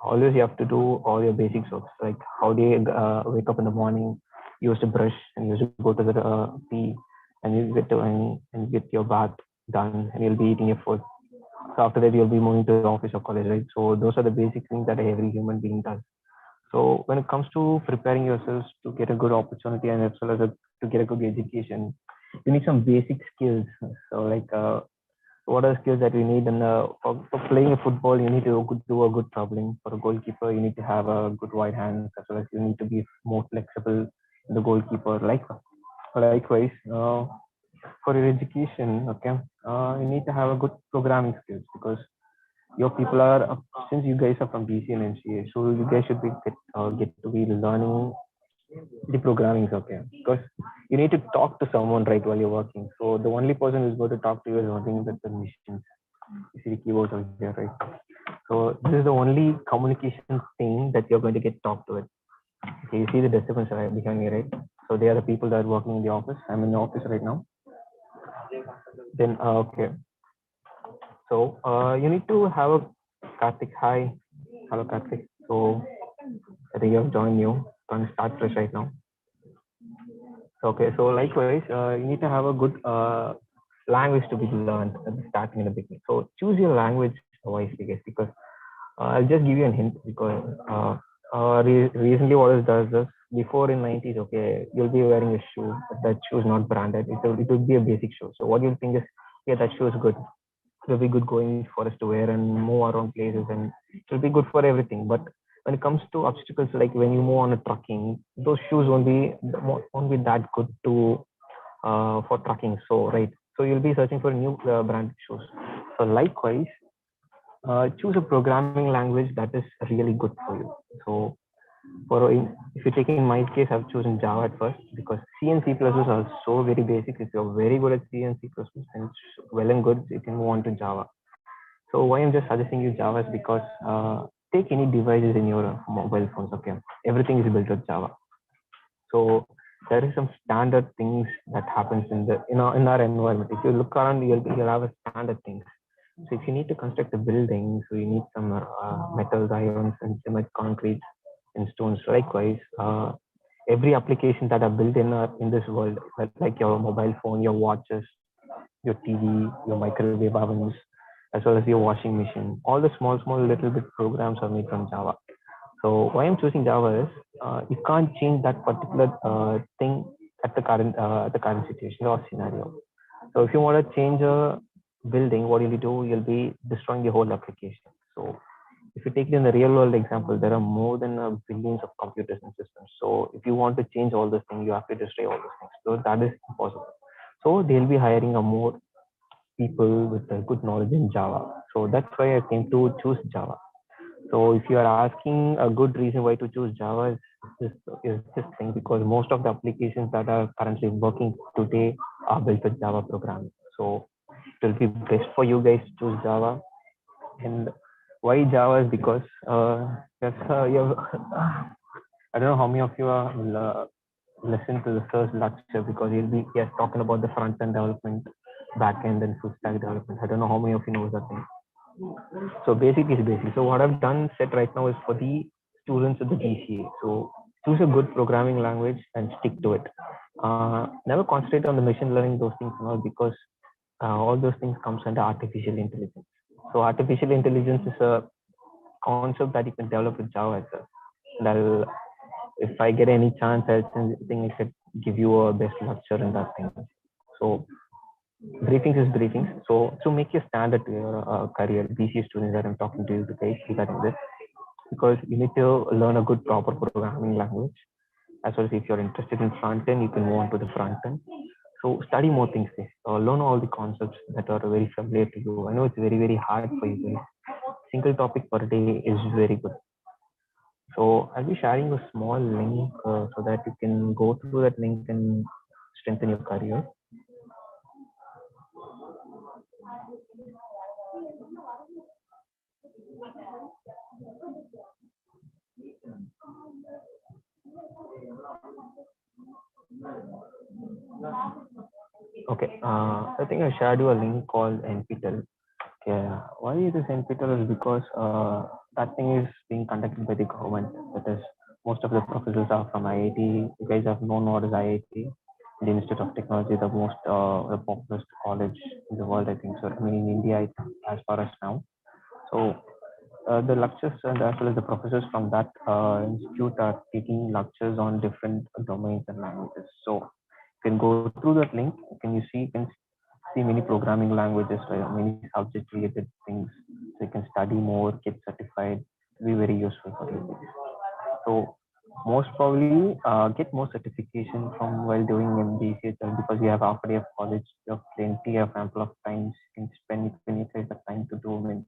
always you have to do all your basics work. Like how do you wake up in the morning? You used to brush and you used to go to the tea, and you get to and get your bath done, and you'll be eating your food. So after that, you'll be moving to the office or college, right? So those are the basic things that every human being does. So when it comes to preparing yourselves to get a good opportunity and as well as to get a good education, you need some basic skills. So like what are the skills that we need? And for playing a football, you need to do a good dribbling. For a goalkeeper, you need to have a good wide hand, as well as you need to be more flexible in the goalkeeper. Likewise, for your education, okay, you need to have a good programming skills because your people are, since you guys are from BC and MCA, so you guys should be get to be learning the programming, okay, because you need to talk to someone right while you're working. So the only person who's going to talk to you is working with the machines. You see the keyboards over here, right? So this is the only communication thing that you're going to get talked to it. Okay, you see the disturbance right behind me, right? So they are the people that are working in the office. I'm in the office right now. Then okay. So you need to have a Karthik. Hi. Hello, Karthik. So I think you have joined new. Going to start fresh right now. Okay. So likewise, you need to have a good language to be learned at the starting and the beginning. So choose your language wisely, guys, because I'll just give you a hint because recently what it does is before in 90s, okay, you'll be wearing a shoe, but that shoe is not branded. It will be a basic shoe. So what you'll think is, yeah, that shoe is good. It will be good going for us to wear and move around places, and it will be good for everything. But when it comes to obstacles, like when you move on a trucking, those shoes won't be that good to for trucking. So right, so you'll be searching for new brand shoes. So likewise, choose a programming language that is really good for you. So if you take in my case, I've chosen Java at first because C and C++ are so very basic. If you're very good at C and C++, then it's well and good, you can move on to Java. So why I'm just suggesting you Java is because take any devices in your mobile phones. Okay, everything is built with Java. So there is some standard things that happens in our environment. If you look around, you'll have a standard things. So if you need to construct a building, so you need some metals, ions, and cement, concrete, and stones. Likewise, every application that are built in this world, like your mobile phone, your watches, your TV, your microwave ovens, as well as your washing machine, all the small little bit programs are made from Java. So why I'm choosing Java is you can't change that particular thing at the current situation or scenario. So if you want to change a building, what will you do? You'll be destroying the whole application. So if you take it in the real world example, there are more than billions of computers and systems. So if you want to change all those things, you have to destroy all those things. So that is impossible. So they'll be hiring a more people with a good knowledge in Java. So that's why I came to choose Java. So if you are asking a good reason why to choose Java is this thing, because most of the applications that are currently working today are built with Java programming. So it will be best for you guys to choose Java. And why Java is because I don't know how many of you are listen to the first lecture, because he'll be talking about the front end development, back end, and full stack development. I don't know how many of you know that thing. So basic is basic. So what I've done set right now is for the students of the BCA. So choose a good programming language and stick to it. Never concentrate on the machine learning, those things and all, because all those things comes under artificial intelligence. So artificial intelligence is a concept that you can develop with Java itself. And if I get any chance, I think I could give you a best lecture in that thing. So briefings is briefings. So to make your standard to your career, BCA students that I'm talking to you today regarding this, because you need to learn a good proper programming language. As well as if you're interested in front end, you can move on to the front end. So study more things. Learn all the concepts that are very familiar to you. I know it's very hard for you guys. Single topic per day is very good. So I'll be sharing a small link so that you can go through that link and strengthen your career. Okay, I think I shared you a link called NPTEL. Okay, why is this NPTEL is because that thing is being conducted by the government. That is, most of the professors are from IIT. You guys have known what is IIT, the Institute of Technology, the most the populous college in the world, I think so. I mean, in India, as far as now. So the lectures and as well as the professors from that institute are taking lectures on different domains and languages. So you can go through that link. You can see many programming languages, many subject related things. So you can study more, get certified, be very useful for you. So most probably get more certification from while doing MBA, because you have half a day of college, you have plenty of ample of time. You can spend, you can utilize the time to do it.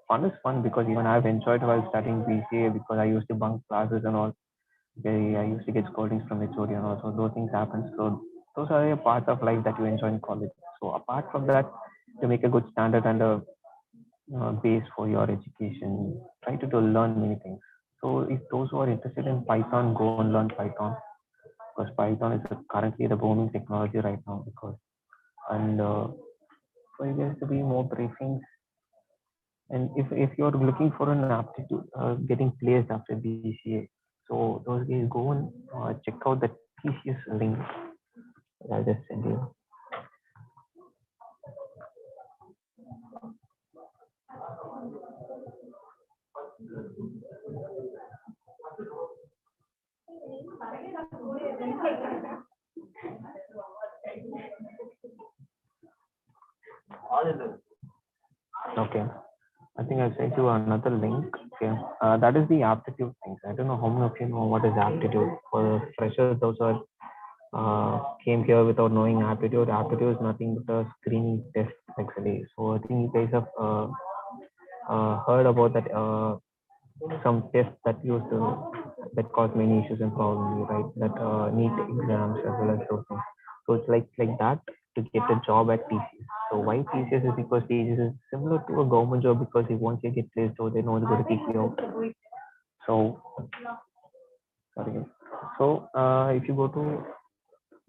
Fun is fun, because even I've enjoyed while studying BCA, because I used to bunk classes and all. I used to get scoldings from HOD and all, so those things happen. So those are a part of life that you enjoy in college. So apart from that, to make a good standard and a base for your education, try to learn many things. So if those who are interested in Python, go and learn Python, because Python is currently the booming technology right now. And for you guys to be more briefings, and if you're looking for an aptitude, getting placed after BCA, so those guys go and check out the TCS link. I'll just send you. Okay, I think I'll send you another link. Okay, that is the aptitude things. I don't know how many of you know what is aptitude. For freshers, those are came here without knowing aptitude. Aptitude is nothing but a screening test actually. So I think you guys have heard about that some tests that used to that cause many issues and problems, right? That NEET exams as well as those things. So it's like that to get a job at TCS. So why TCS is because TCS is similar to a government job because if once you get placed over, they know it's going to kick you out. So sorry. So if you go to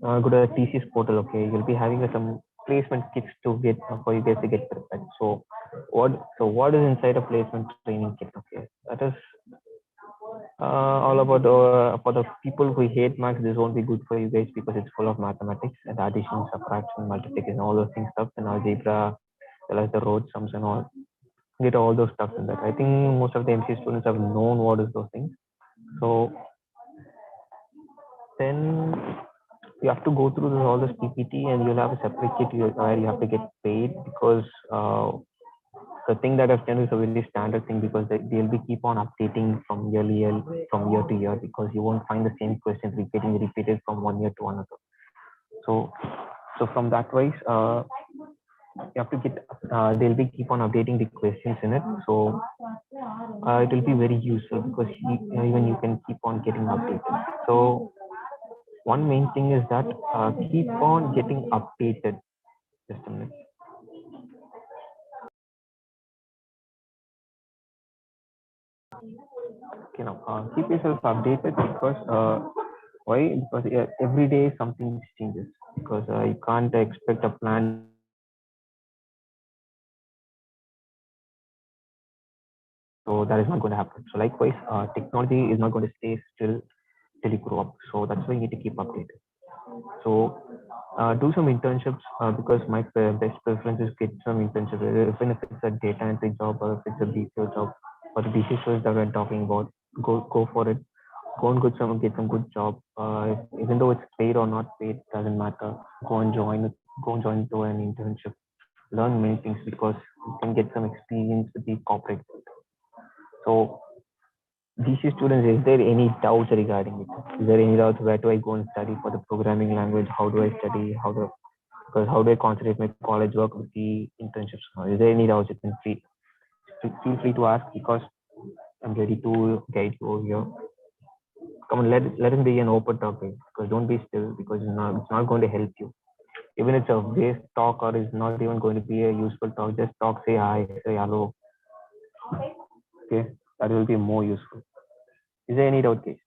a TCS portal, okay, you'll be having some placement kits to get for you guys to get prepared. So what is inside a placement training kit? Okay, that is all about for the people who hate maths. This won't be good for you guys because it's full of mathematics and addition, subtraction, multiplication, all those things stuff and algebra, as well as the road sums and all. Get all those stuff in that. I think most of the MC students have known what is those things. So then you have to go through all this PPT and you'll have a separate kit where you have to get paid because the thing that I've done is a very standard thing because they'll be keep on updating from year to year because you won't find the same questions getting repeated from one year to another. So from that wise, you have to get they'll be keep on updating the questions in it. So it will be very useful because even you can keep on getting updated. So one main thing is that keep on getting updated. Just a minute. Okay, now keep yourself updated because why? Because every day something changes. Because you can't expect a plan. So that is not going to happen. So likewise, technology is not going to stay still till you grow up. So that's why you need to keep updated. So do some internships because my best preference is get some internships, even if it's a data entry job or if it's a BPO job or the BC that we're talking about. Go for it. Go and get some good job. Even though it's paid or not paid, doesn't matter. Go and join to an internship. Learn many things because you can get some experience with the corporate world. So BC students, is there any doubts regarding it? Is there any doubts? Where do I go and study for the programming language? How do I study? How do I concentrate my college work with the internships? Is there any doubts? You can feel free to ask because I'm ready to guide you over here. Come on, let it be an open topic because don't be still because it's not going to help you. Even it's a waste talk or it's not even going to be a useful talk. Just talk, say hi, say hello. Okay, that will be more useful. Is there any doubt, case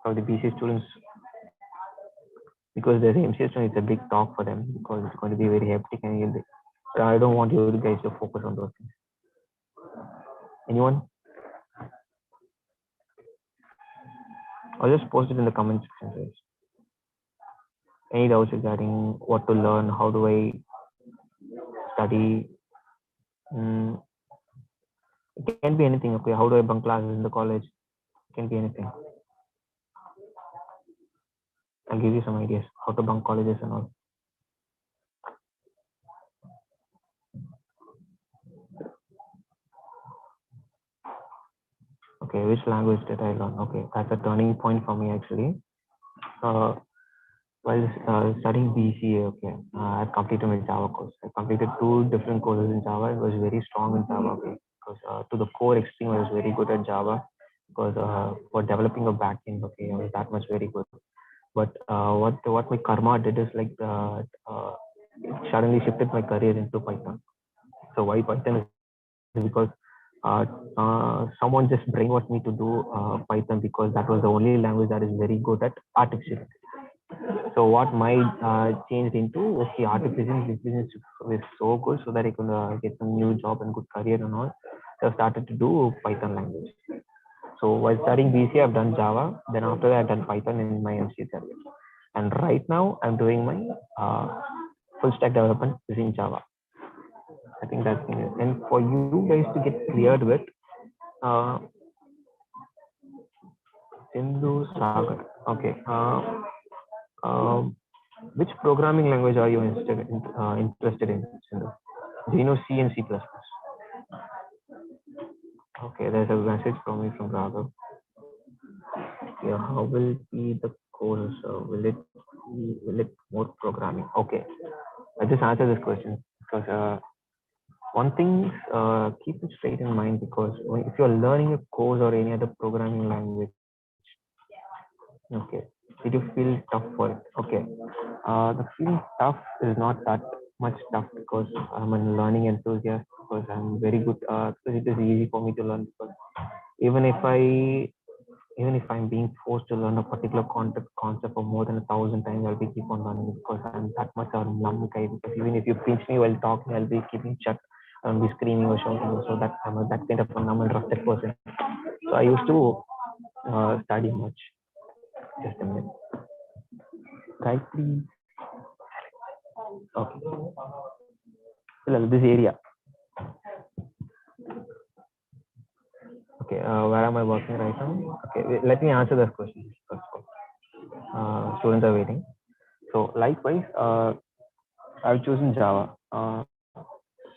for the BC students? Because there's MCA students, it's a big talk for them because it's going to be very hectic and I don't want you guys to focus on those things. Anyone? I'll just post it in the comment section, guys. Any doubts regarding what to learn? How do I study? It can be anything. Okay, how do I bunk classes in the college? It can be anything. I'll give you some ideas how to bunk colleges and all. Okay, which language did I learn? Okay, that's a turning point for me actually. While studying BCA, okay, I've completed my Java course. I completed 2 different courses in Java. I was very strong in Java, okay, because to the core extreme, I was very good at Java. Because for developing a backend, okay, I was that much very good. But what my karma did is like it suddenly shifted my career into Python. So why Python is because someone just brainwashed me to do Python because that was the only language that is very good at artificial intelligence. So what my changed into was the artificial intelligence was so good so that I could get some new job and good career and all. So I started to do Python language. So while studying BC, I've done Java. Then after that, I've done Python in my MCA career. And right now, I'm doing my full stack development using Java. I think that's it. And for you guys to get cleared with Sindhu Sagar. Okay. Which programming language are you interested in, Sindhu? Do you know C and C++? Okay, there's a message from me from Raghav. Yeah, how will be the course? Will it will it more programming? Okay, I just answer this question because one thing, keep it straight in mind, because if you're learning a course or any other programming language, okay, did you feel tough for it? Okay, the feeling tough is not that much tough because I'm a learning enthusiast, because I'm very good, because it is easy for me to learn, because even if I even if I'm being forced to learn a particular concept for more than 1,000 times, I'll be keep on learning it because I'm that much of a numb guy. Because even if you pinch me while talking, I'll be keeping shut. I'll be screaming or shouting. So that I'm that kind of a numb and rusted person. So I used to study much. Just a minute. Guys, please. Okay. Well, this area. Okay, where am I working right now? Okay, let me answer this question. Students are waiting. So likewise, I've chosen Java.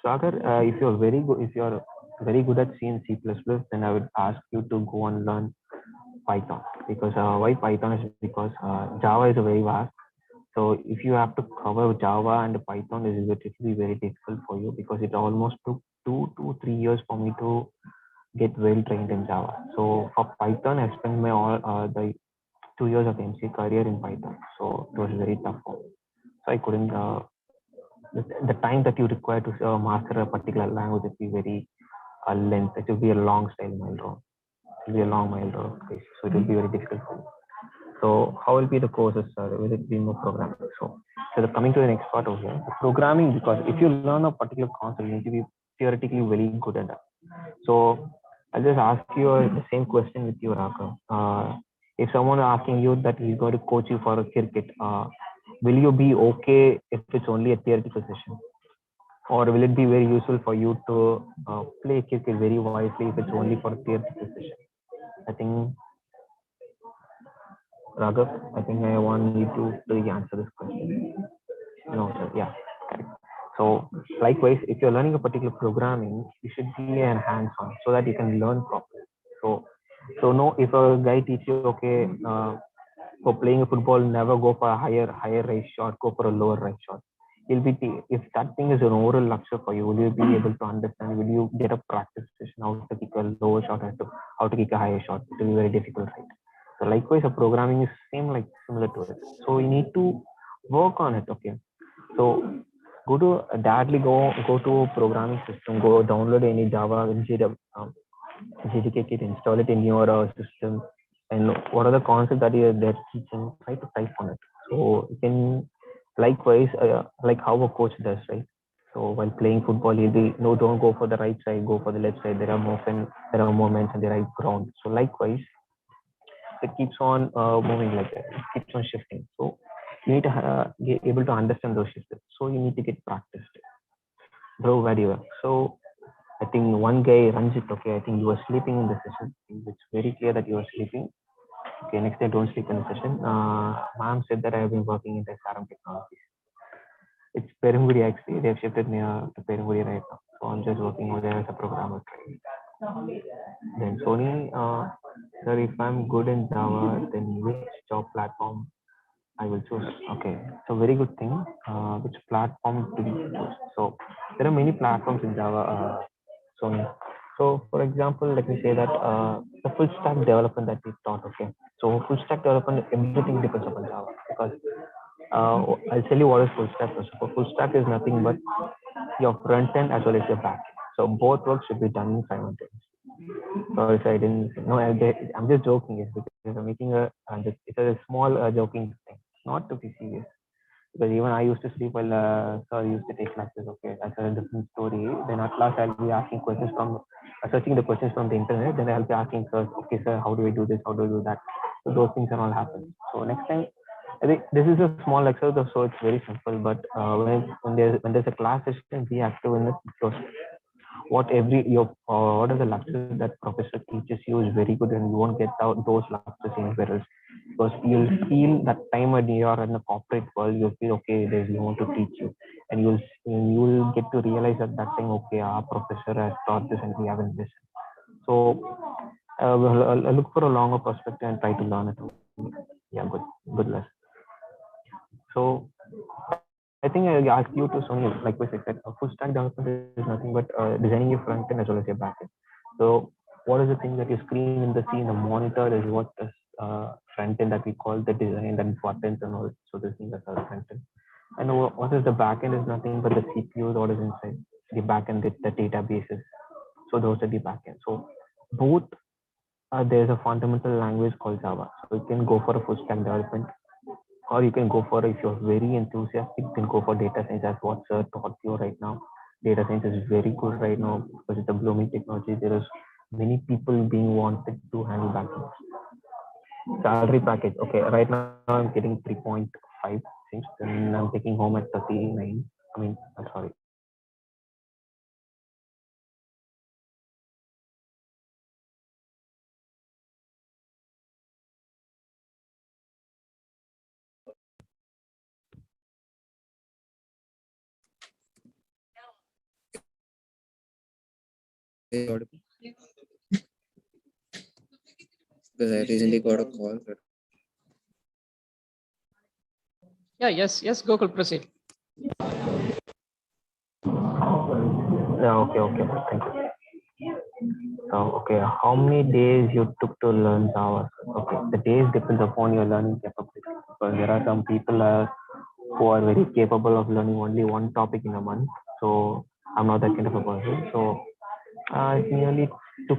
Sagar, if you're very good at C and C++, then I would ask you to go and learn Python. Because why Python is because Java is a very vast. So if you have to cover Java and Python, it will be very difficult for you, because it almost took 2 to 3 years for me to get well trained in Java. So for Python, I spent my all the 2 years of MCA career in Python. So it was very tough for me. So I couldn't. The time that you require to master a particular language would be very length. It will be a long style mile round. It will be a long mile round. So it will be very difficult for me. So how will be the courses, sir? Will it be more programming? So coming to the next part over here, the programming, because if you learn a particular concept, you need to be theoretically very good at that. So I'll just ask you the same question with you, Raka. If someone asking you that he's going to coach you for a cricket, will you be okay if it's only a theoretical session? Or will it be very useful for you to play cricket very wisely if it's only for a theoretical session? I think, Raghav, I think I want you to really answer this question. No, sir. Yeah. Correct. So likewise, if you're learning a particular programming, you should be an hands-on so that you can learn properly. So no, if a guy teaches you, okay, for playing a football, never go for a higher right shot, go for a lower right shot. You'll be, if that thing is an oral lecture for you, will you be able to understand? Will you get a practice session how to kick a lower shot and how to kick a higher shot? It will be very difficult, right? So likewise, a programming is similar to it. So you need to work on it. Okay. So go to to a programming system, go download any Java, JDK kit, install it in your system, and what are the concepts that they're teaching, try to type on it. So you can, likewise, like how a coach does, right? So while playing football, he'll be, no, don't go for the right side, go for the left side. There are movements on the right ground. So likewise, it keeps on moving like that. It keeps on shifting. So you need to get able to understand those shifts. So you need to get practiced. Bro, very well. So I think one guy runs it. Okay, I think you were sleeping in the session. It's very clear that you were sleeping. Okay, next day don't sleep in the session. Ma'am said that I have been working in the SRM technologies. It's Perumgudi actually. They have shifted me to Perumgudi right now. So I'm just working over there as a programmer. Then Sony, sir, if I'm good in Java, then which job platform I will choose? Okay, so very good thing. Which platform to be choose? So there are many platforms in Java, Sony. So for example, let me say that the full stack development that we taught. Okay, so full stack development, everything depends upon Java, because I'll tell you what is full stack. So full stack is nothing but your front end as well as your back end. So both work should be done simultaneously. Sorry, I didn't. No, I'm just joking. Yes, because I'm making it's a small joking thing, not to be serious. Because even I used to sleep while sir used to take classes. Okay, that's a different story. Then at last I'll be asking questions from searching the questions from the internet. Then I'll be asking sir, okay sir, how do I do this? How do I do that? So those things are all happen. So next time, I think this is a small lecture, so it's very simple. But when there's a class session, be active in it. Because what are the lectures that professor teaches you is very good, and you won't get out those lectures anywhere else, because you'll feel that time when you are in the corporate world, you'll feel okay, there's no one to teach you, and you'll get to realize at that time, okay, our professor has taught this and we haven't listened. So I'll look for a longer perspective and try to learn it. Yeah, good lesson. So I think I asked you to Sonia, like we said, a full stack development is nothing but designing your front end as well as your back end. So what is the thing that you screen in the see in the monitor is what is front end that we call the design and buttons and all. So this thing that's our front end. And what is the back end is nothing but the CPUs, what is inside the back end, the databases. So those are the back end. So both there's a fundamental language called Java. So you can go for a full stack development, or you can go for, if you're very enthusiastic, you can go for data science, as what sir taught you right now. Data science is very good right now because it's a blooming technology. There is many people being wanted to handle backend. Salary package. Okay, right now I'm getting 3.5 things, and I'm taking home at 39. I mean, I'm sorry. Audible? Because I recently got a call. Yeah, yes, Gokul, proceed. Yeah, okay, thank you. So, okay, how many days you took to learn Java? Okay, the days depends upon your learning capability, because there are some people who are very capable of learning only one topic in a month. So I'm not that kind of a person. So it nearly took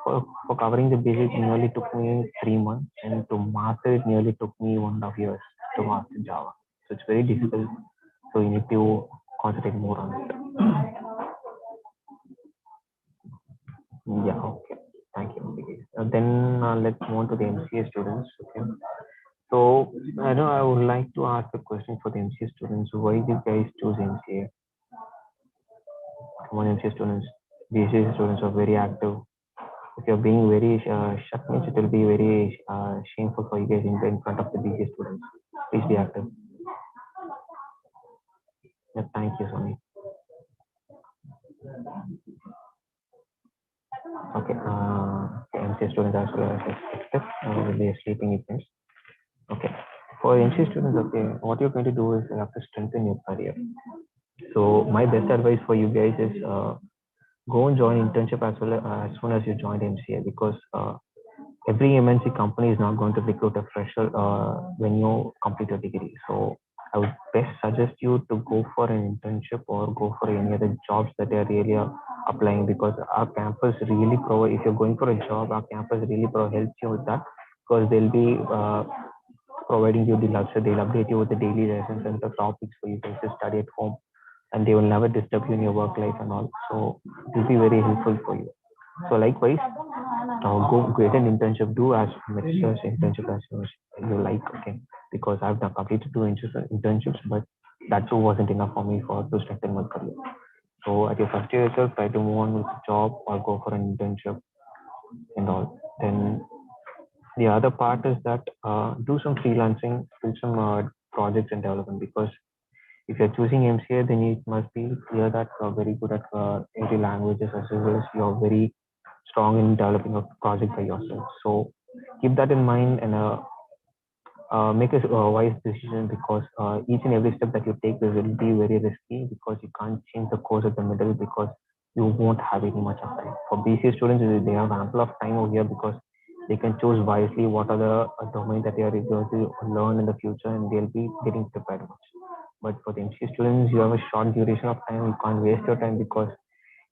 for covering the basics, it nearly took me 3 months, and to master it nearly took me 1.5 years to master Java. So it's very difficult. So you need to concentrate more on it. Yeah, okay. Thank you. Then let's move on to the MCA students. Okay. So I know I would like to ask a question for the MCA students. Why did you guys choose MCA? Come on, MCA students. BCA students are very active. If you're being very shut, means it will be very shameful for you guys in front of the BCA students. Please be active. Yeah, thank you, Sonny. Okay, MCA students as well as expected will be sleeping events. Okay, for MCA students, okay, what you're going to do is you have to strengthen your career. So my best advice for you guys is go and join internship as well as soon as you join MCA, because every MNC company is not going to recruit a fresher when you complete your degree. So I would best suggest you to go for an internship or go for any other jobs that they are really applying, because our campus really provide, if you're going for a job, our campus really helps you with that, because they'll be providing you the lecture, they'll update you with the daily lessons and the topics for you guys to study at home, and they will never disturb you in your work life and all. So it will be very helpful for you. So likewise, go get an internship, do as much as internship as you like, okay? Because I've done completed 2 internships, but that too wasn't enough for me to strengthen my career. So at your first year itself, try to move on with a job or go for an internship and all. Then the other part is that do some freelancing, do some projects and development, because if you're choosing MCA, then it must be clear that you're very good at every languages, as well as you're very strong in developing a project by yourself. So keep that in mind and make a wise decision, because each and every step that you take will be very risky, because you can't change the course at the middle, because you won't have any much of time. For BCA students, they have ample of time over here, because they can choose wisely what are the domains that they are going to learn in the future, and they'll be getting prepared much. But for the MCA students, you have a short duration of time. You can't waste your time, because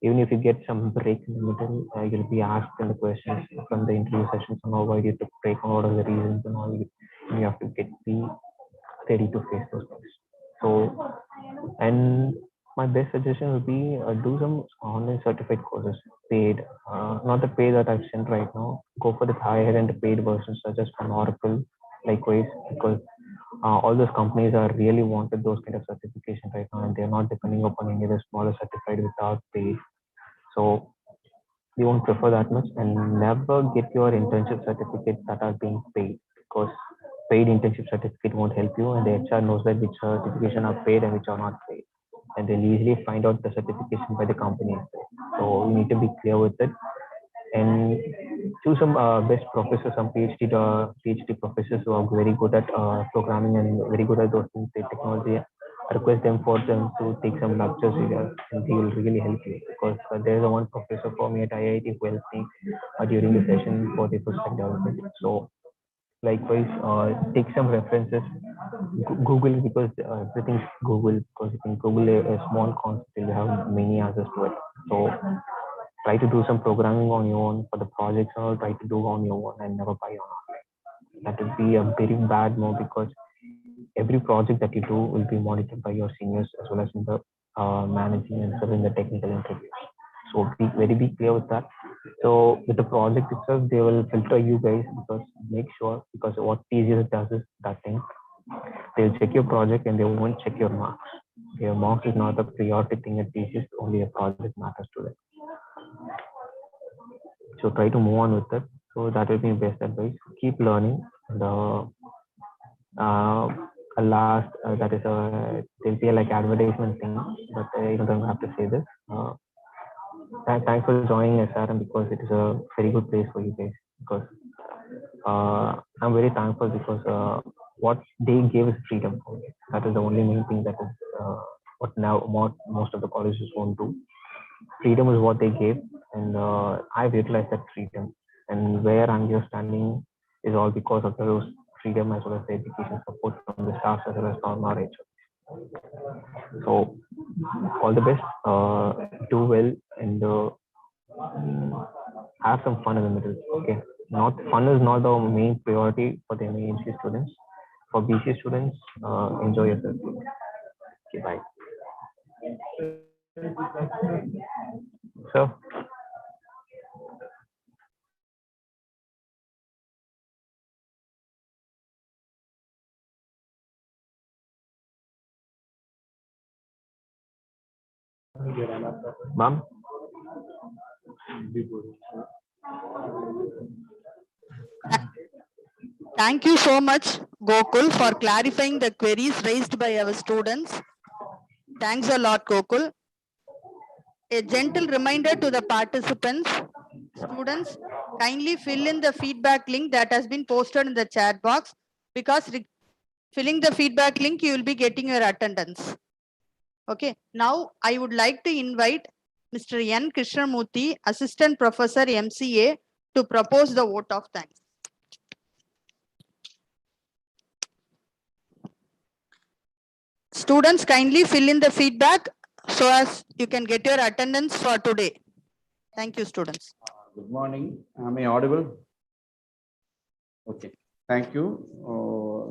even if you get some break in the middle, you'll be asked in the questions from the interview sessions and all, why you took break and what are the reasons and all. You have to be ready to face those things. So, and my best suggestion would be do some online certified courses, paid, not the paid that I've sent right now. Go for the higher end paid versions, such as from Oracle, likewise, because all those companies are really wanted those kind of certification right now, and they're not depending upon any other smaller certified without pay. So you won't prefer that much, and never get your internship certificates that are being paid, because paid internship certificate won't help you, and the HR knows that which certification are paid and which are not paid, and they'll easily find out the certification by the company. So you need to be clear with it. And choose some best professors, some PhD professors who are very good at programming and very good at those things, the technology. I request them for them to take some lectures with us, and they will really help you, because there is a one professor for me at IIT who helped me during the session for the full stack development. So likewise, take some references, Google, because everything's Google, because you can Google a small concept, you have many answers to it. So try to do some programming on your own for the projects, or try to do on your own and never buy on online. That would be a very bad move, because every project that you do will be monitored by your seniors as well as in the managing and serving the technical interviews. So be clear with that. So with the project itself, they will filter you guys, because make sure, because what TCS does is that thing, they'll check your project and they won't check your marks. Your marks is not a priority thing at TCS, only a project matters to them. So try to move on with it. So that will be best advice. Keep learning. And last, that is they'll be like advertisement thing, but I don't have to say this. Thanks for joining SRM, because it is a very good place for you guys. Because I'm very thankful, because what they gave is freedom. That is the only main thing that is what most of the colleges won't do. Freedom is what they gave, and I've utilized that freedom. And where I'm here standing is all because of those freedom, as well as the education support from the staff as well as from our HODs. So all the best, do well, and have some fun in the middle. Okay, fun is not the main priority for the MCA students. For BCA students, enjoy yourself. Okay, bye. So. Ma'am? Thank you so much, Gokul, for clarifying the queries raised by our students. Thanks a lot, Gokul. A gentle reminder to the participants, students, kindly fill in the feedback link that has been posted in the chat box, because filling the feedback link, you will be getting your attendance. Okay, now I would like to invite Mr. N. Krishnamurthy, Assistant Professor MCA, to propose the vote of thanks. Students, kindly fill in the feedback so as you can get your attendance for today. Thank you, students. Good morning. Am I audible? Okay, thank you.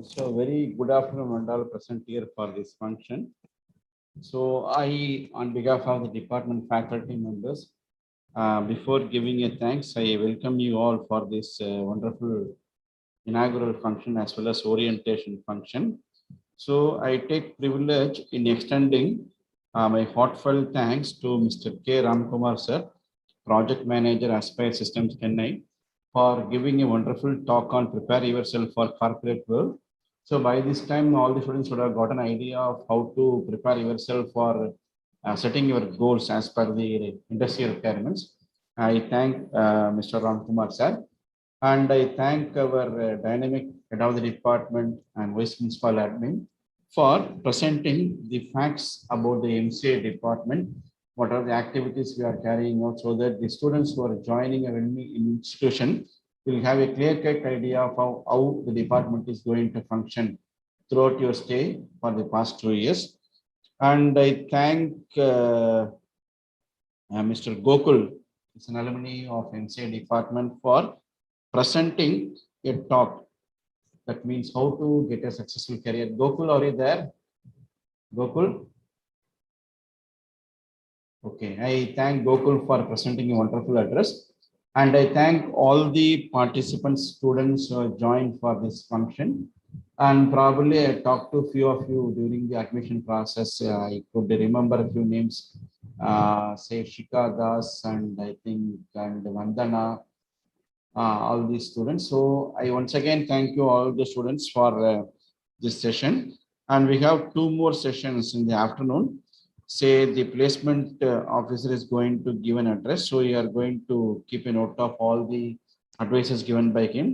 So very good afternoon, and all present here for this function. So I, on behalf of the department faculty members, before giving a thanks, I welcome you all for this wonderful inaugural function as well as orientation function. So I take privilege in extending my heartfelt thanks to Mr. K. Ramkumar sir, Project Manager, Aspire Systems, Chennai, for giving a wonderful talk on prepare yourself for corporate world. So by this time, all the students would have got an idea of how to prepare yourself for setting your goals as per the industry requirements. I thank Mr. Ramkumar sir, and I thank our dynamic head of the department and vice principal admin for presenting the facts about the MCA department. What are the activities we are carrying out, so that the students who are joining our institution will have a clear-cut idea of how the department is going to function throughout your stay for the past 2 years. And I thank Mr. Gokul, is an alumni of MCA department, for presenting a talk. That means how to get a successful career. Gokul, are you there? Gokul? Okay, I thank Gokul for presenting a wonderful address. And I thank all the participants, students who have joined for this function. And probably I talked to a few of you during the admission process. I could remember a few names, say Shika Das, and I think, and Vandana, all these students. So I once again thank you all the students for this session. And we have 2 more sessions in the afternoon. Say the placement officer is going to give an address. So you are going to keep a note of all the advices given by him.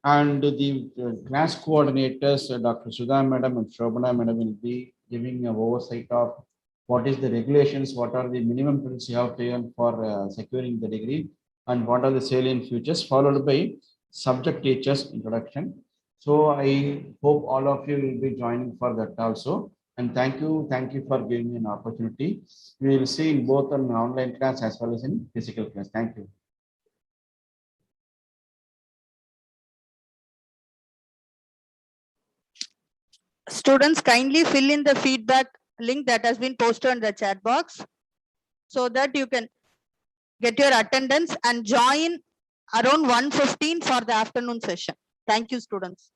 And the class coordinators, Dr. Sudha Madam and Shobana Madam, will be giving an oversight of what is the regulations, what are the minimum principles you have taken for securing the degree, and what are the salient features, followed by subject teachers introduction. So I hope all of you will be joining for that also. And thank you for giving me an opportunity. We will see in both an online class as well as in physical class. Thank you. Students, kindly fill in the feedback link that has been posted in the chat box so that you can get your attendance and join around 1:15 for the afternoon session. Thank you, students.